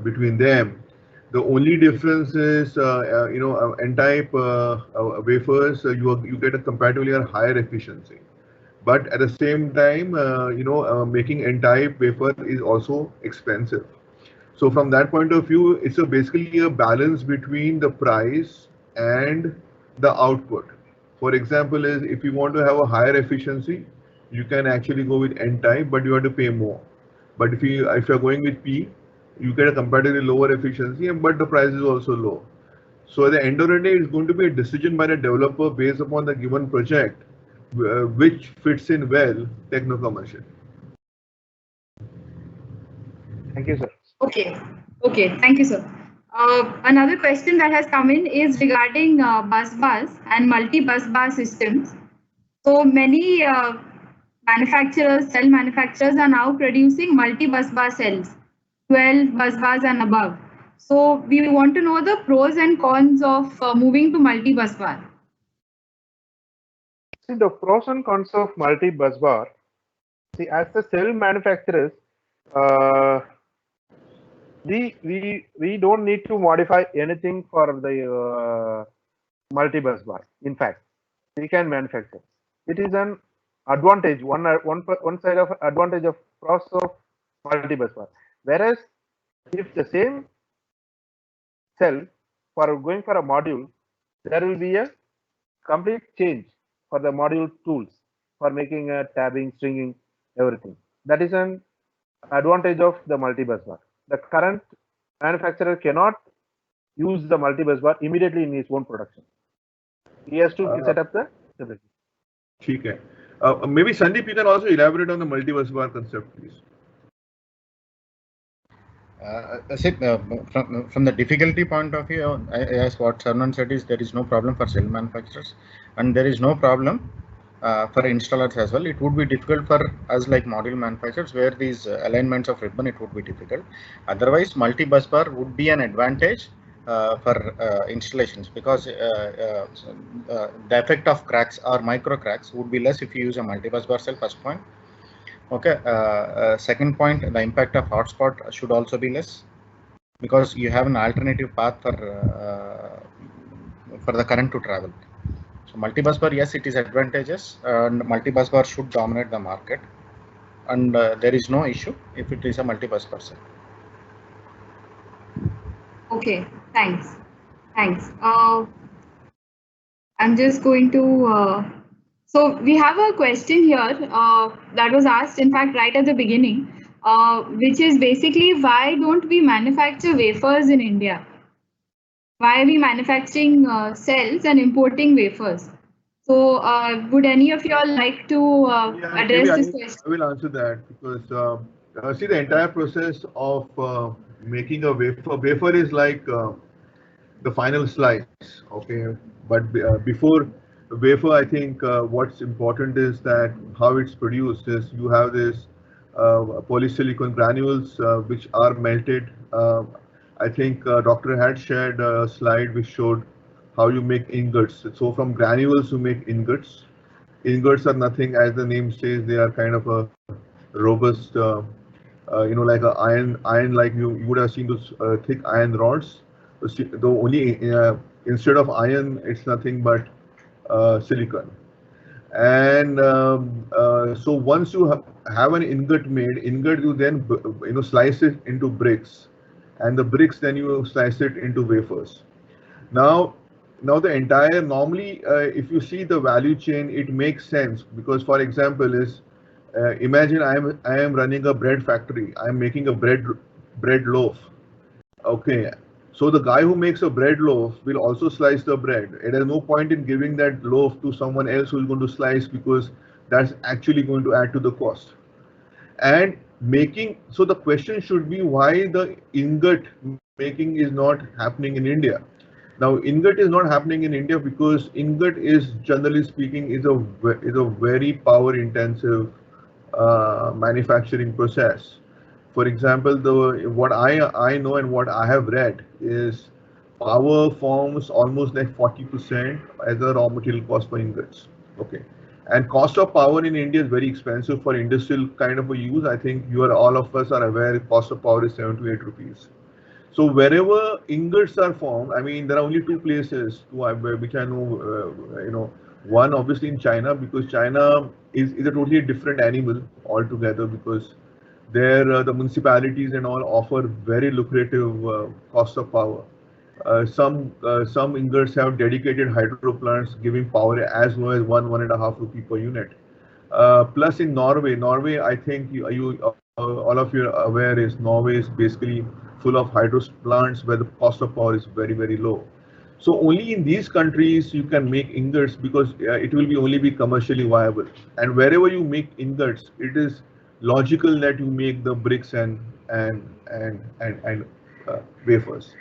between them. The only difference is, N type wafers, you get a comparatively higher efficiency. but at the same time, making N-type wafer is also expensive. So from that point of view, it's basically a balance between the price and the output. For example, is if you want to have a higher efficiency, you can actually go with N-type, but you have to pay more. But if you're going with P, you get a comparatively lower efficiency, but the price is also low. So at the end of the day, it's going to be a decision by the developer based upon the given project, which fits in well techno-commercial. Thank you, sir. Okay. Okay. Thank you, sir. Another question that has come in is regarding bus bars and multi-bus bar systems. So many manufacturers, cell manufacturers are now producing multi-bus bar cells, 12 bus bars and above. So we want to know the pros and cons of moving to multi-bus bar. See, the pros and cons of multi-bus bar. See, as the cell manufacturers, we don't need to modify anything for the multi-bus bar. In fact, we can manufacture. It is an advantage, one side of advantage of process of multi-bus bar. Whereas if the same cell for going for a module, there will be a complete change for the module tools for making a tabbing, stringing, everything. That is an advantage of the multi-bus bar. The current manufacturer cannot use the multi-bus bar immediately in his own production. He has to set up the stability. Okay. Maybe Sandeep, you can also elaborate on the multi-bus bar concept, please. From the difficulty point of view, as what Sarnan said, is there is no problem for cell manufacturers, and there is no problem for installers as well. It would be difficult for us like module manufacturers, where these alignments of ribbon, it would be difficult. Otherwise, multi-bus bar would be an advantage for installations, because the effect of cracks or micro cracks would be less if you use a multi-bus bar cell. First point. Okay. Second point, the impact of hotspot should also be less, because you have an alternative path for the current to travel. So multi-bus bar, yes, it is advantageous, and multi-bus bar should dominate the market, and there is no issue if it is a multi-bus bar cell. Okay, thanks. I'm just going to. So we have a question here that was asked, in fact, right at the beginning, which is basically, why don't we manufacture wafers in India? Why are we manufacturing cells and importing wafers? So would any of you all like to address this question? I will answer that, because see, the entire process of making a wafer is like the final slice. Okay, but before wafer, I think what's important is that how it's produced is you have this polysilicon granules which are melted. I think doctor had shared a slide which showed how you make ingots. So from granules you make ingots. Ingots are nothing, as the name says, they are kind of a robust, like a iron, like you would have seen those thick iron rods. The only instead of iron, it's nothing but silicon. And so once you have an ingot made, you then slice it into bricks, and the bricks then you slice it into wafers. Now the entire, normally if you see the value chain, it makes sense, because for example is imagine I am running a bread factory. I am making a bread loaf. Okay, so the guy who makes a bread loaf will also slice the bread. It has no point in giving that loaf to someone else who is going to slice, because that's actually going to add to the cost. And so the question should be why the ingot making is not happening in India. Now, ingot is not happening in India because ingot is, generally speaking, is a very power intensive manufacturing process. For example, what I know and what I have read is power forms almost like 40% as a raw material cost for ingots. Okay, and cost of power in India is very expensive for industrial kind of a use. I think all of us are aware cost of power is 7 to 8 rupees. So wherever ingots are formed, I mean, there are only two places which I know, One, obviously in China, because China is a totally different animal altogether, because there the municipalities and all offer very lucrative cost of power. Some ingots have dedicated hydro plants giving power as low as 1.5 rupee per unit. Plus in Norway, I think all of you are aware is Norway is basically full of hydro plants where the cost of power is very, very low. So only in these countries you can make ingots, because it will be only be commercially viable. And wherever you make ingots, it is logical that you make the bricks and wafers.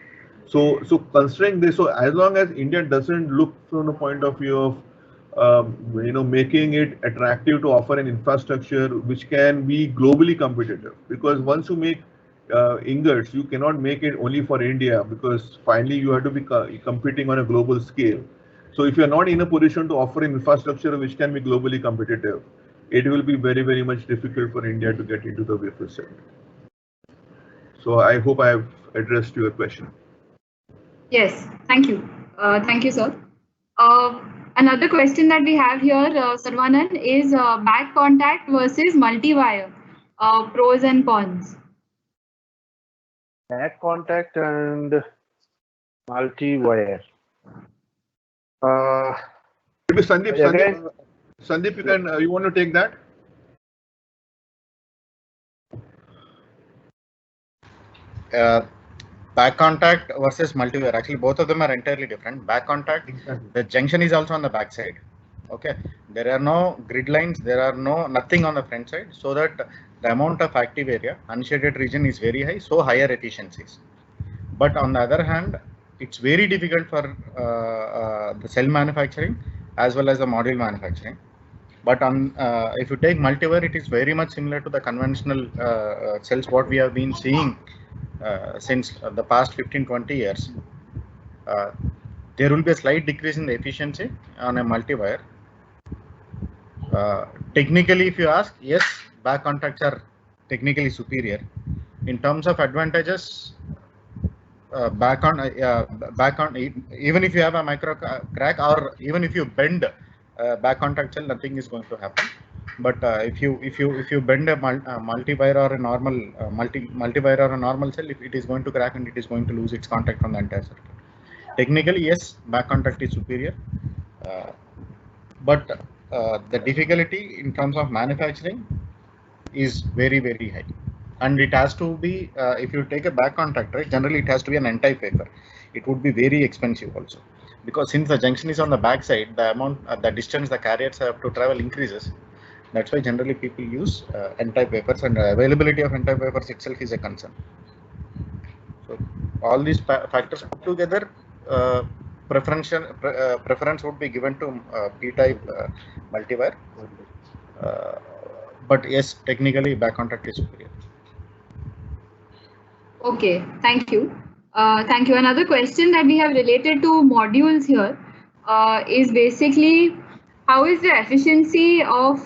So considering this, so as long as India doesn't look from the point of view of making it attractive to offer an infrastructure which can be globally competitive, because once you make ingots, you cannot make it only for India, because finally you have to be competing on a global scale. So if you are not in a position to offer an infrastructure which can be globally competitive, it will be very, very much difficult for India to get into the wafer segment. So I hope I have addressed your question. Yes, thank you. Thank you, sir. Another question that we have here, Sarvanan, is back contact versus multi-wire, pros and cons. Back contact and multi-wire. Maybe Sandeep, you want to take that? Back contact versus multi-wire, actually both of them are entirely different. Back contact, the junction is also on the back side. Okay, there are no grid lines, there are nothing on the front side, so that the amount of active area, unshaded region, is very high, so higher efficiencies. But on the other hand, it's very difficult for the cell manufacturing as well as the module manufacturing. But on if you take multi-wire, it is very much similar to the conventional cells what we have been seeing since the past 15-20 years. There will be a slight decrease in the efficiency on a multi-wire. Technically, if you ask, yes, back contacts are technically superior. In terms of advantages, even if you have a micro crack, or even if you bend back contact cell, nothing is going to happen. But if you bend a multi-wire or a normal multi-wire or a normal cell, if it is going to crack and it is going to lose its contact from the entire circuit. Technically, yes, back contact is superior, but the difficulty in terms of manufacturing is very, very high. And it has to be, if you take a back contact, right, generally it has to be an N-type wafer. It would be very expensive also, because since the junction is on the back side, the amount, the distance the carriers have to travel increases. That's why generally people use N-type wafers, and availability of N-type wafers itself is a concern. So all these factors put together, preference would be given to P-type multi-wire. But yes, technically back contact is superior. Okay, thank you. Thank you. Another question that we have related to modules here is basically, how is the efficiency of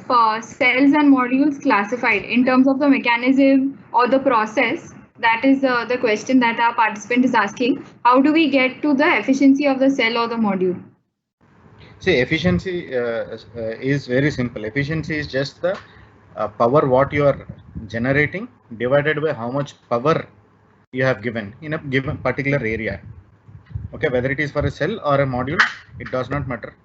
cells and modules classified in terms of the mechanism or the process? That is the question that our participant is asking. How do we get to the efficiency of the cell or the module? See, efficiency is very simple. Efficiency is just the power what you are generating divided by how much power you have given in a given particular area. Okay, whether it is for a cell or a module, it does not matter.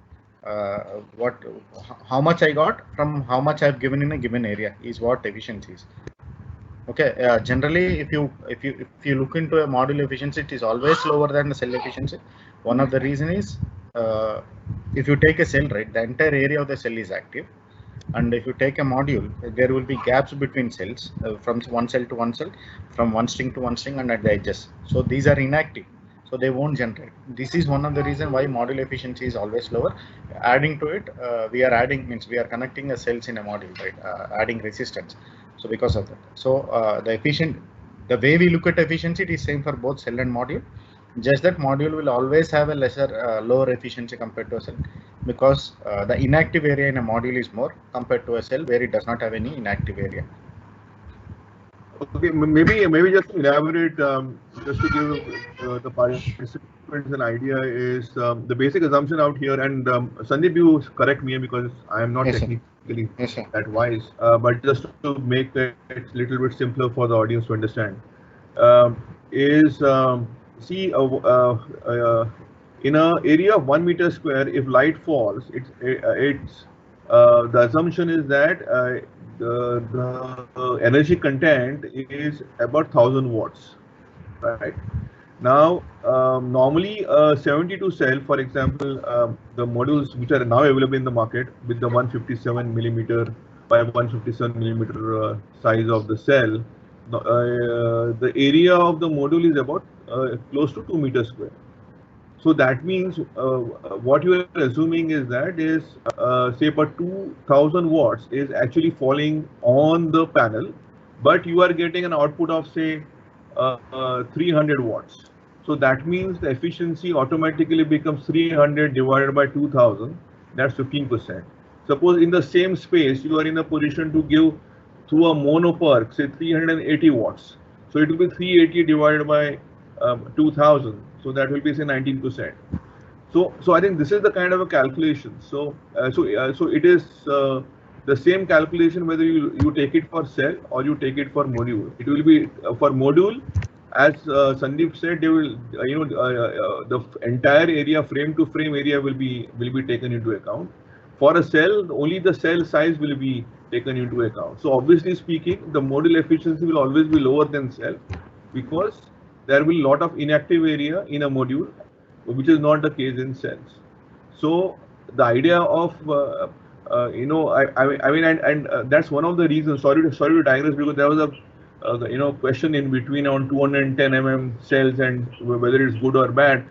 How much I got from how much I have given in a given area is what efficiency is. Okay, generally, if you look into a module efficiency, it is always lower than the cell efficiency. One of the reason is, if you take a cell, right, the entire area of the cell is active, and if you take a module, there will be gaps between cells from one cell to one cell, from one string to one string, and at the edges. So these are inactive, so they won't generate. This is one of the reasons why module efficiency is always lower. Adding to it, we are connecting the cells in a module, right? Adding resistance. So because of that, so the way we look at efficiency, it is same for both cell and module. Just that module will always have a lower efficiency compared to a cell, because the inactive area in a module is more compared to a cell where it does not have any inactive area. Okay, maybe just to elaborate, just to give the participants an idea, is the basic assumption out here, and Sandeep, you correct me because I am not Yes, sir. technically Yes, sir. that wise, but just to make it a little bit simpler for the audience to understand, um, is see in an area of 1 meter square, if light falls, it's the assumption is that the energy content is about 1000 watts, right? Now, normally 72 cell, for example, the modules which are now available in the market with the 157 millimeter by 157 millimeter size of the cell, the area of the module is about close to 2 meters square. So that means what you are assuming is that is say for 2000 watts is actually falling on the panel, but you are getting an output of say 300 watts. So that means the efficiency automatically becomes 300 divided by 2000. That's 15%. Suppose in the same space you are in a position to give through a mono perk say 380 watts. So it will be 380 divided by 2000. So that will be say 19%. So I think this is the kind of a calculation. So it is the same calculation whether you take it for cell or you take it for module. It will be for module, as Sandeep said, they will the entire area, frame to frame area will be taken into account. For a cell, only the cell size will be taken into account. So obviously speaking, the module efficiency will always be lower than cell because there will be a lot of inactive area in a module, which is not the case in cells. So the idea of I mean, and that's one of the reasons. Sorry to digress, because there was a question in between on 210 cells and whether it's good or bad.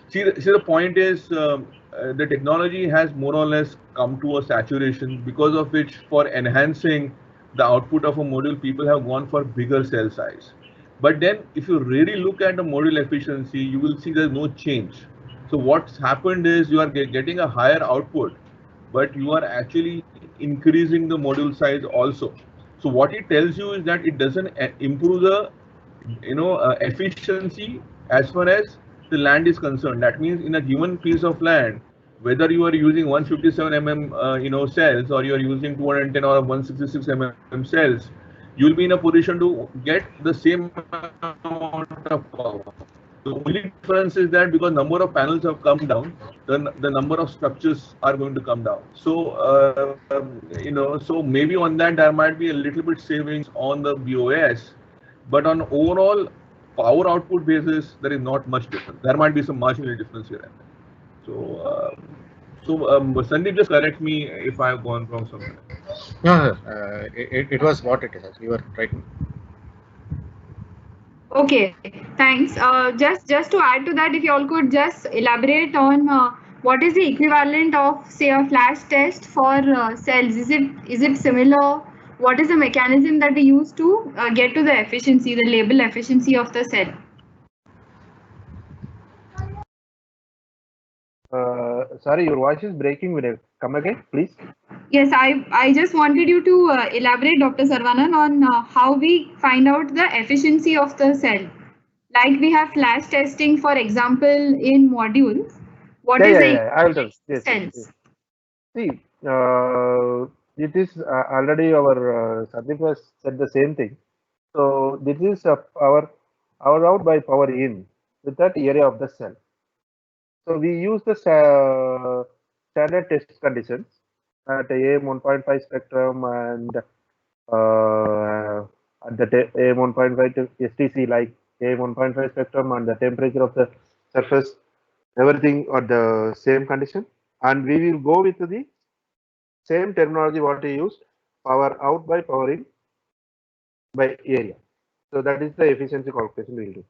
See, the point is the technology has more or less come to a saturation, because of which for enhancing the output of a module, people have gone for bigger cell size. But then if you really look at the module efficiency, you will see there's no change. So what's happened is you are getting a higher output, but you are actually increasing the module size also. So what it tells you is that it doesn't improve the efficiency as far as the land is concerned. That means in a given piece of land, whether you are using 157 cells or you are using 210 or 166 cells, you will be in a position to get the same amount of power. The only difference is that because number of panels have come down, the number of structures are going to come down. So so maybe on that there might be a little bit savings on the BOS, but on overall power output basis, there is not much difference. There might be some marginal difference here and there. So Sandeep, just correct me if I have gone wrong somewhere. No, it was what it is. You were right. Okay, thanks. Just to add to that, if you all could just elaborate on what is the equivalent of, say, a flash test for cells? Is it similar? What is the mechanism that we use to get to the efficiency, the label efficiency of the cell? Sorry, your voice is breaking. Will you come again, please? Yes, I just wanted you to elaborate, Dr. Saravanan, on how we find out the efficiency of the cell. Like we have flash testing, for example, in modules. What is the I will tell. Yes, cells? yes. See, it is already our Sandeep has said the same thing. So this is our out by power in with that area of the cell. So we use the standard test conditions at AM 1.5 spectrum and at the AM 1.5 to STC, like AM 1.5 spectrum, and the temperature of the surface, everything at the same condition. And we will go with the same terminology what we used, power out by power in by area. So that is the efficiency calculation we will do.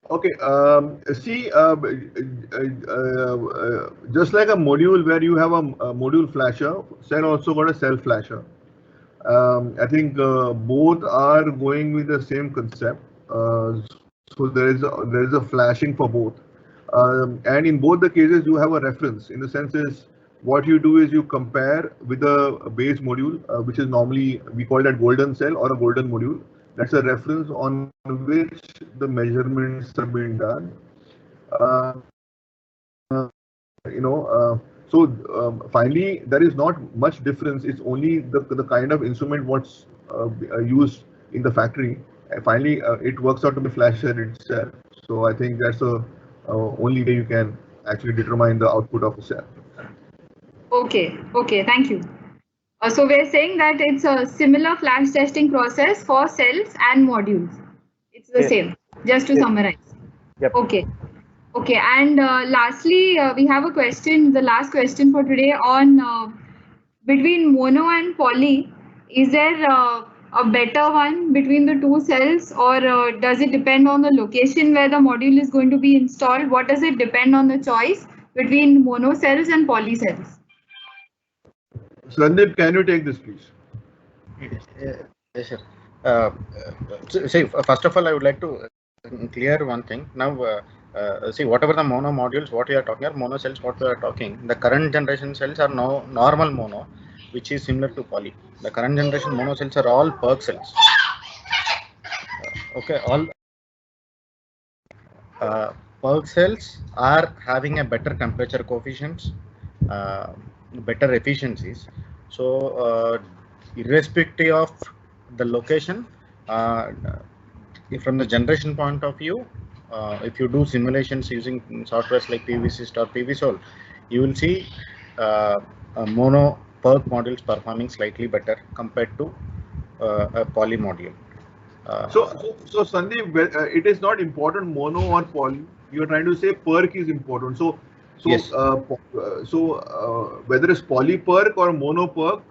Okay, see, just like a module where you have a module flasher, cell also got a cell flasher. I think both are going with the same concept. So there is a flashing for both, and in both the cases you have a reference. In the sense is, what you do is you compare with a base module, which is normally we call that golden cell or a golden module, That's a reference on which the measurements have been done. Finally, there is not much difference. It's only the kind of instrument what's used in the factory. Finally, it works out to be flash cell itself. So I think that's the only way you can actually determine the output of a cell. Okay, thank you. So we're saying that it's a similar flash testing process for cells and modules. It's the same, just to summarize. Yep. Okay, and lastly, we have a question, the last question for today on between mono and poly. Is there a better one between the two cells, or does it depend on the location where the module is going to be installed? What does it depend on the choice between mono cells and poly cells? Sandeep, can you take this, please? Yes, sir. See, first of all, I would like to clear one thing. Now, see, whatever the mono modules, what we are talking, or mono cells, what we are talking, the current generation cells are no normal mono, which is similar to poly. The current generation mono cells are all PERC cells. Okay, all PERC cells are having a better temperature coefficients, better efficiencies. So, irrespective of the location, from the generation point of view, if you do simulations using softwares like PVSys or PVSol, you will see mono PERC modules performing slightly better compared to a poly module. So Sandeep, it is not important mono or poly. You are trying to say PERC is important. So yes. Whether it's poly PERC or mono PERC,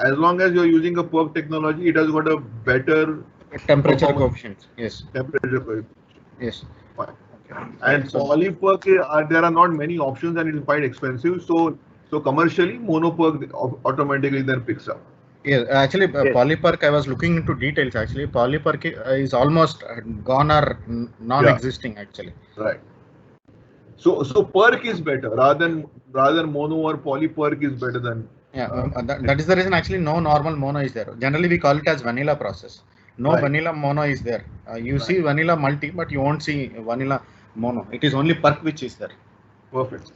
as long as you are using a PERC technology, it has got a better temperature coefficient. Yes. Temperature coefficient. Yes. Fine. Okay. And poly PERC, there are not many options, and it is quite expensive. So commercially, mono PERC automatically then picks up. Yeah, actually, poly PERC, I was looking into details. Actually, poly PERC is almost gone or non-existing. Actually, right. So PERC is better rather than mono, or poly PERC is better than. Yeah, that is the reason. Actually, no normal mono is there. Generally, we call it as vanilla process. No vanilla mono is there. You see vanilla multi, but you won't see vanilla mono. It is only PERC which is there. Perfect.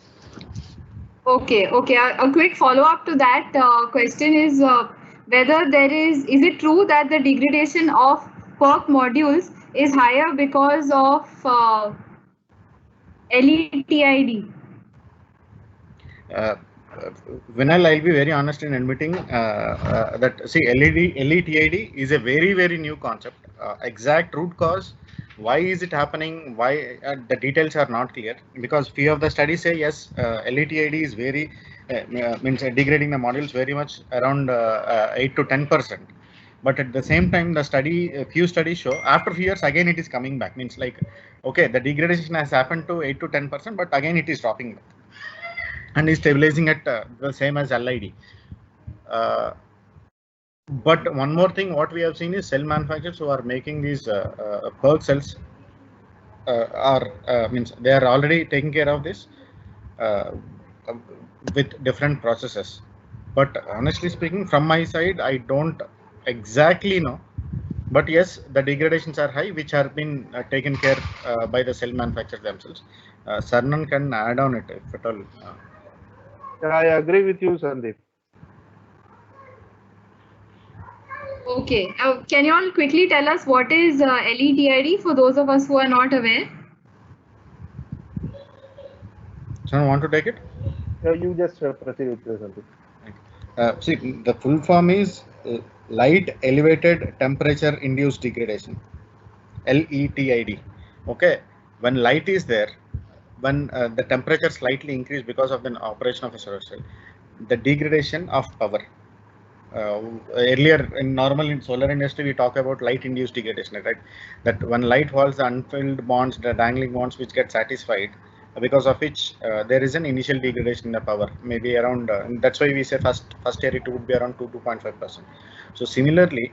Okay. A quick follow-up to that question is whether is it true that the degradation of PERC modules is higher because of LETID? Vinal, I'll be very honest in admitting that LETID is a very, very new concept. Exact root cause, why is it happening, why the details are not clear, because few of the studies say yes, LETID is very means degrading the modules very much around 8 to 10%. But at the same time, few studies show after few years again it is coming back. Means like, okay, the degradation has happened to 8 to 10%, but again it is dropping back and is stabilizing at the same as LID. But one more thing, what we have seen is cell manufacturers who are making these PERC cells means they are already taking care of this with different processes. But honestly speaking, from my side, I don't exactly know. But yes, the degradations are high, which have been taken care by the cell manufacturers themselves. Sarnan can add on it if at all. I agree with you, Sandeep. Okay. Can you all quickly tell us what is LETID for those of us who are not aware? Someone want to take it? You just proceed with this, Sandeep. See, the full form is light elevated temperature induced degradation, LETID. Okay, when light is there, when the temperature slightly increase because of the operation of a solar cell, the degradation of power. Earlier in solar industry, we talk about light induced degradation, right? That when light falls, the unfilled bonds, the dangling bonds which get satisfied, because of which there is an initial degradation in the power, maybe around, that's why we say first year it would be around 2.5%. So similarly,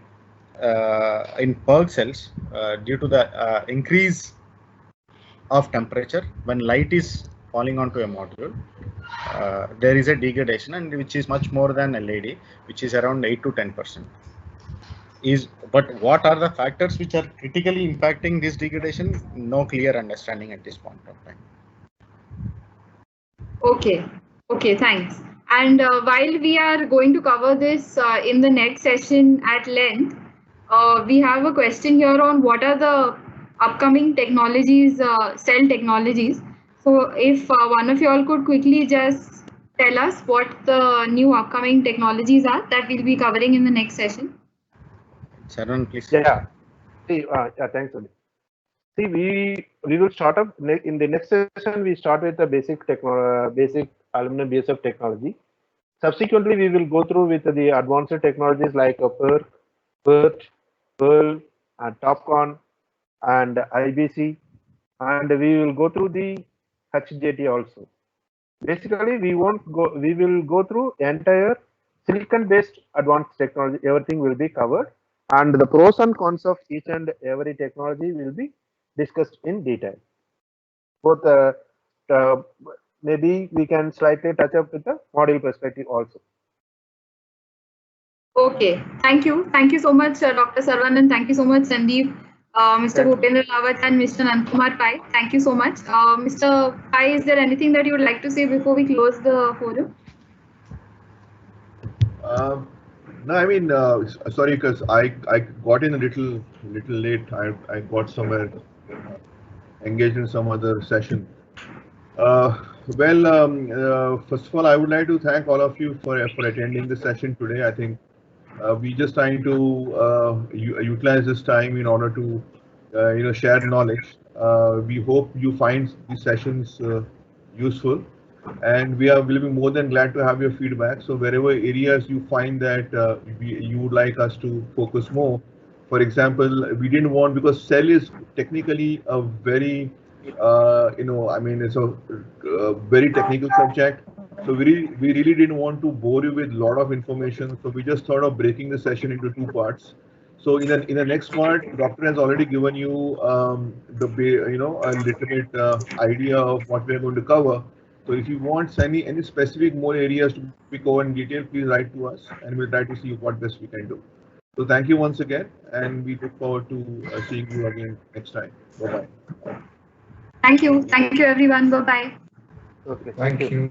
in PERC cells, due to the increase of temperature, when light is falling onto a module, there is a degradation, and which is much more than LED, which is around 8 to 10%. Is But what are the factors which are critically impacting this degradation? No clear understanding at this point of time. Okay, okay, thanks. And while we are going to cover this in the next session at length, we have a question here on what are the upcoming technologies, cell technologies. So if one of you all could quickly just tell us what the new upcoming technologies are that we'll be covering in the next session. Sharon, please. Yeah. See, thanks, Adi. See, we will start up in the next session. We start with the basic aluminum BSF technology. Subsequently, we will go through with the advanced technologies like PERC, PERT, PEARL, and TOPCon, and IBC, and we will go through the HJT also. Basically, we will go through entire silicon-based advanced technology. Everything will be covered, and the pros and cons of each and every technology will be discussed in detail. Both maybe we can slightly touch up with the module perspective also. Okay, thank you. Thank you so much, Dr. Saravanan. Thank you so much, Sandeep, Mr. Bhupendra Rawat, and Mr. Nandakumar Pai. Thank you so much. Mr. Pai, is there anything that you would like to say before we close the forum? No, I mean, sorry, because I got in a little late. I got somewhere engaged in some other session. First of all, I would like to thank all of you for attending the session today. I think we're just trying to utilize this time in order to share knowledge. We hope you find these sessions useful, and will be more than glad to have your feedback. So wherever areas you find that you would like us to focus more, for example, we didn't want, because cell is technically a very I mean, it's a very technical subject. So we really didn't want to bore you with a lot of information. So we just thought of breaking the session into two parts. So in the next part, Doctor has already given you a legitimate idea of what we are going to cover. So if you want any specific more areas to be covered in detail, please write to us, and we'll try to see what best we can do. So thank you once again, and we look forward to seeing you again next time. Bye bye. Thank you. Thank you, everyone. Bye bye. Okay. Thank you.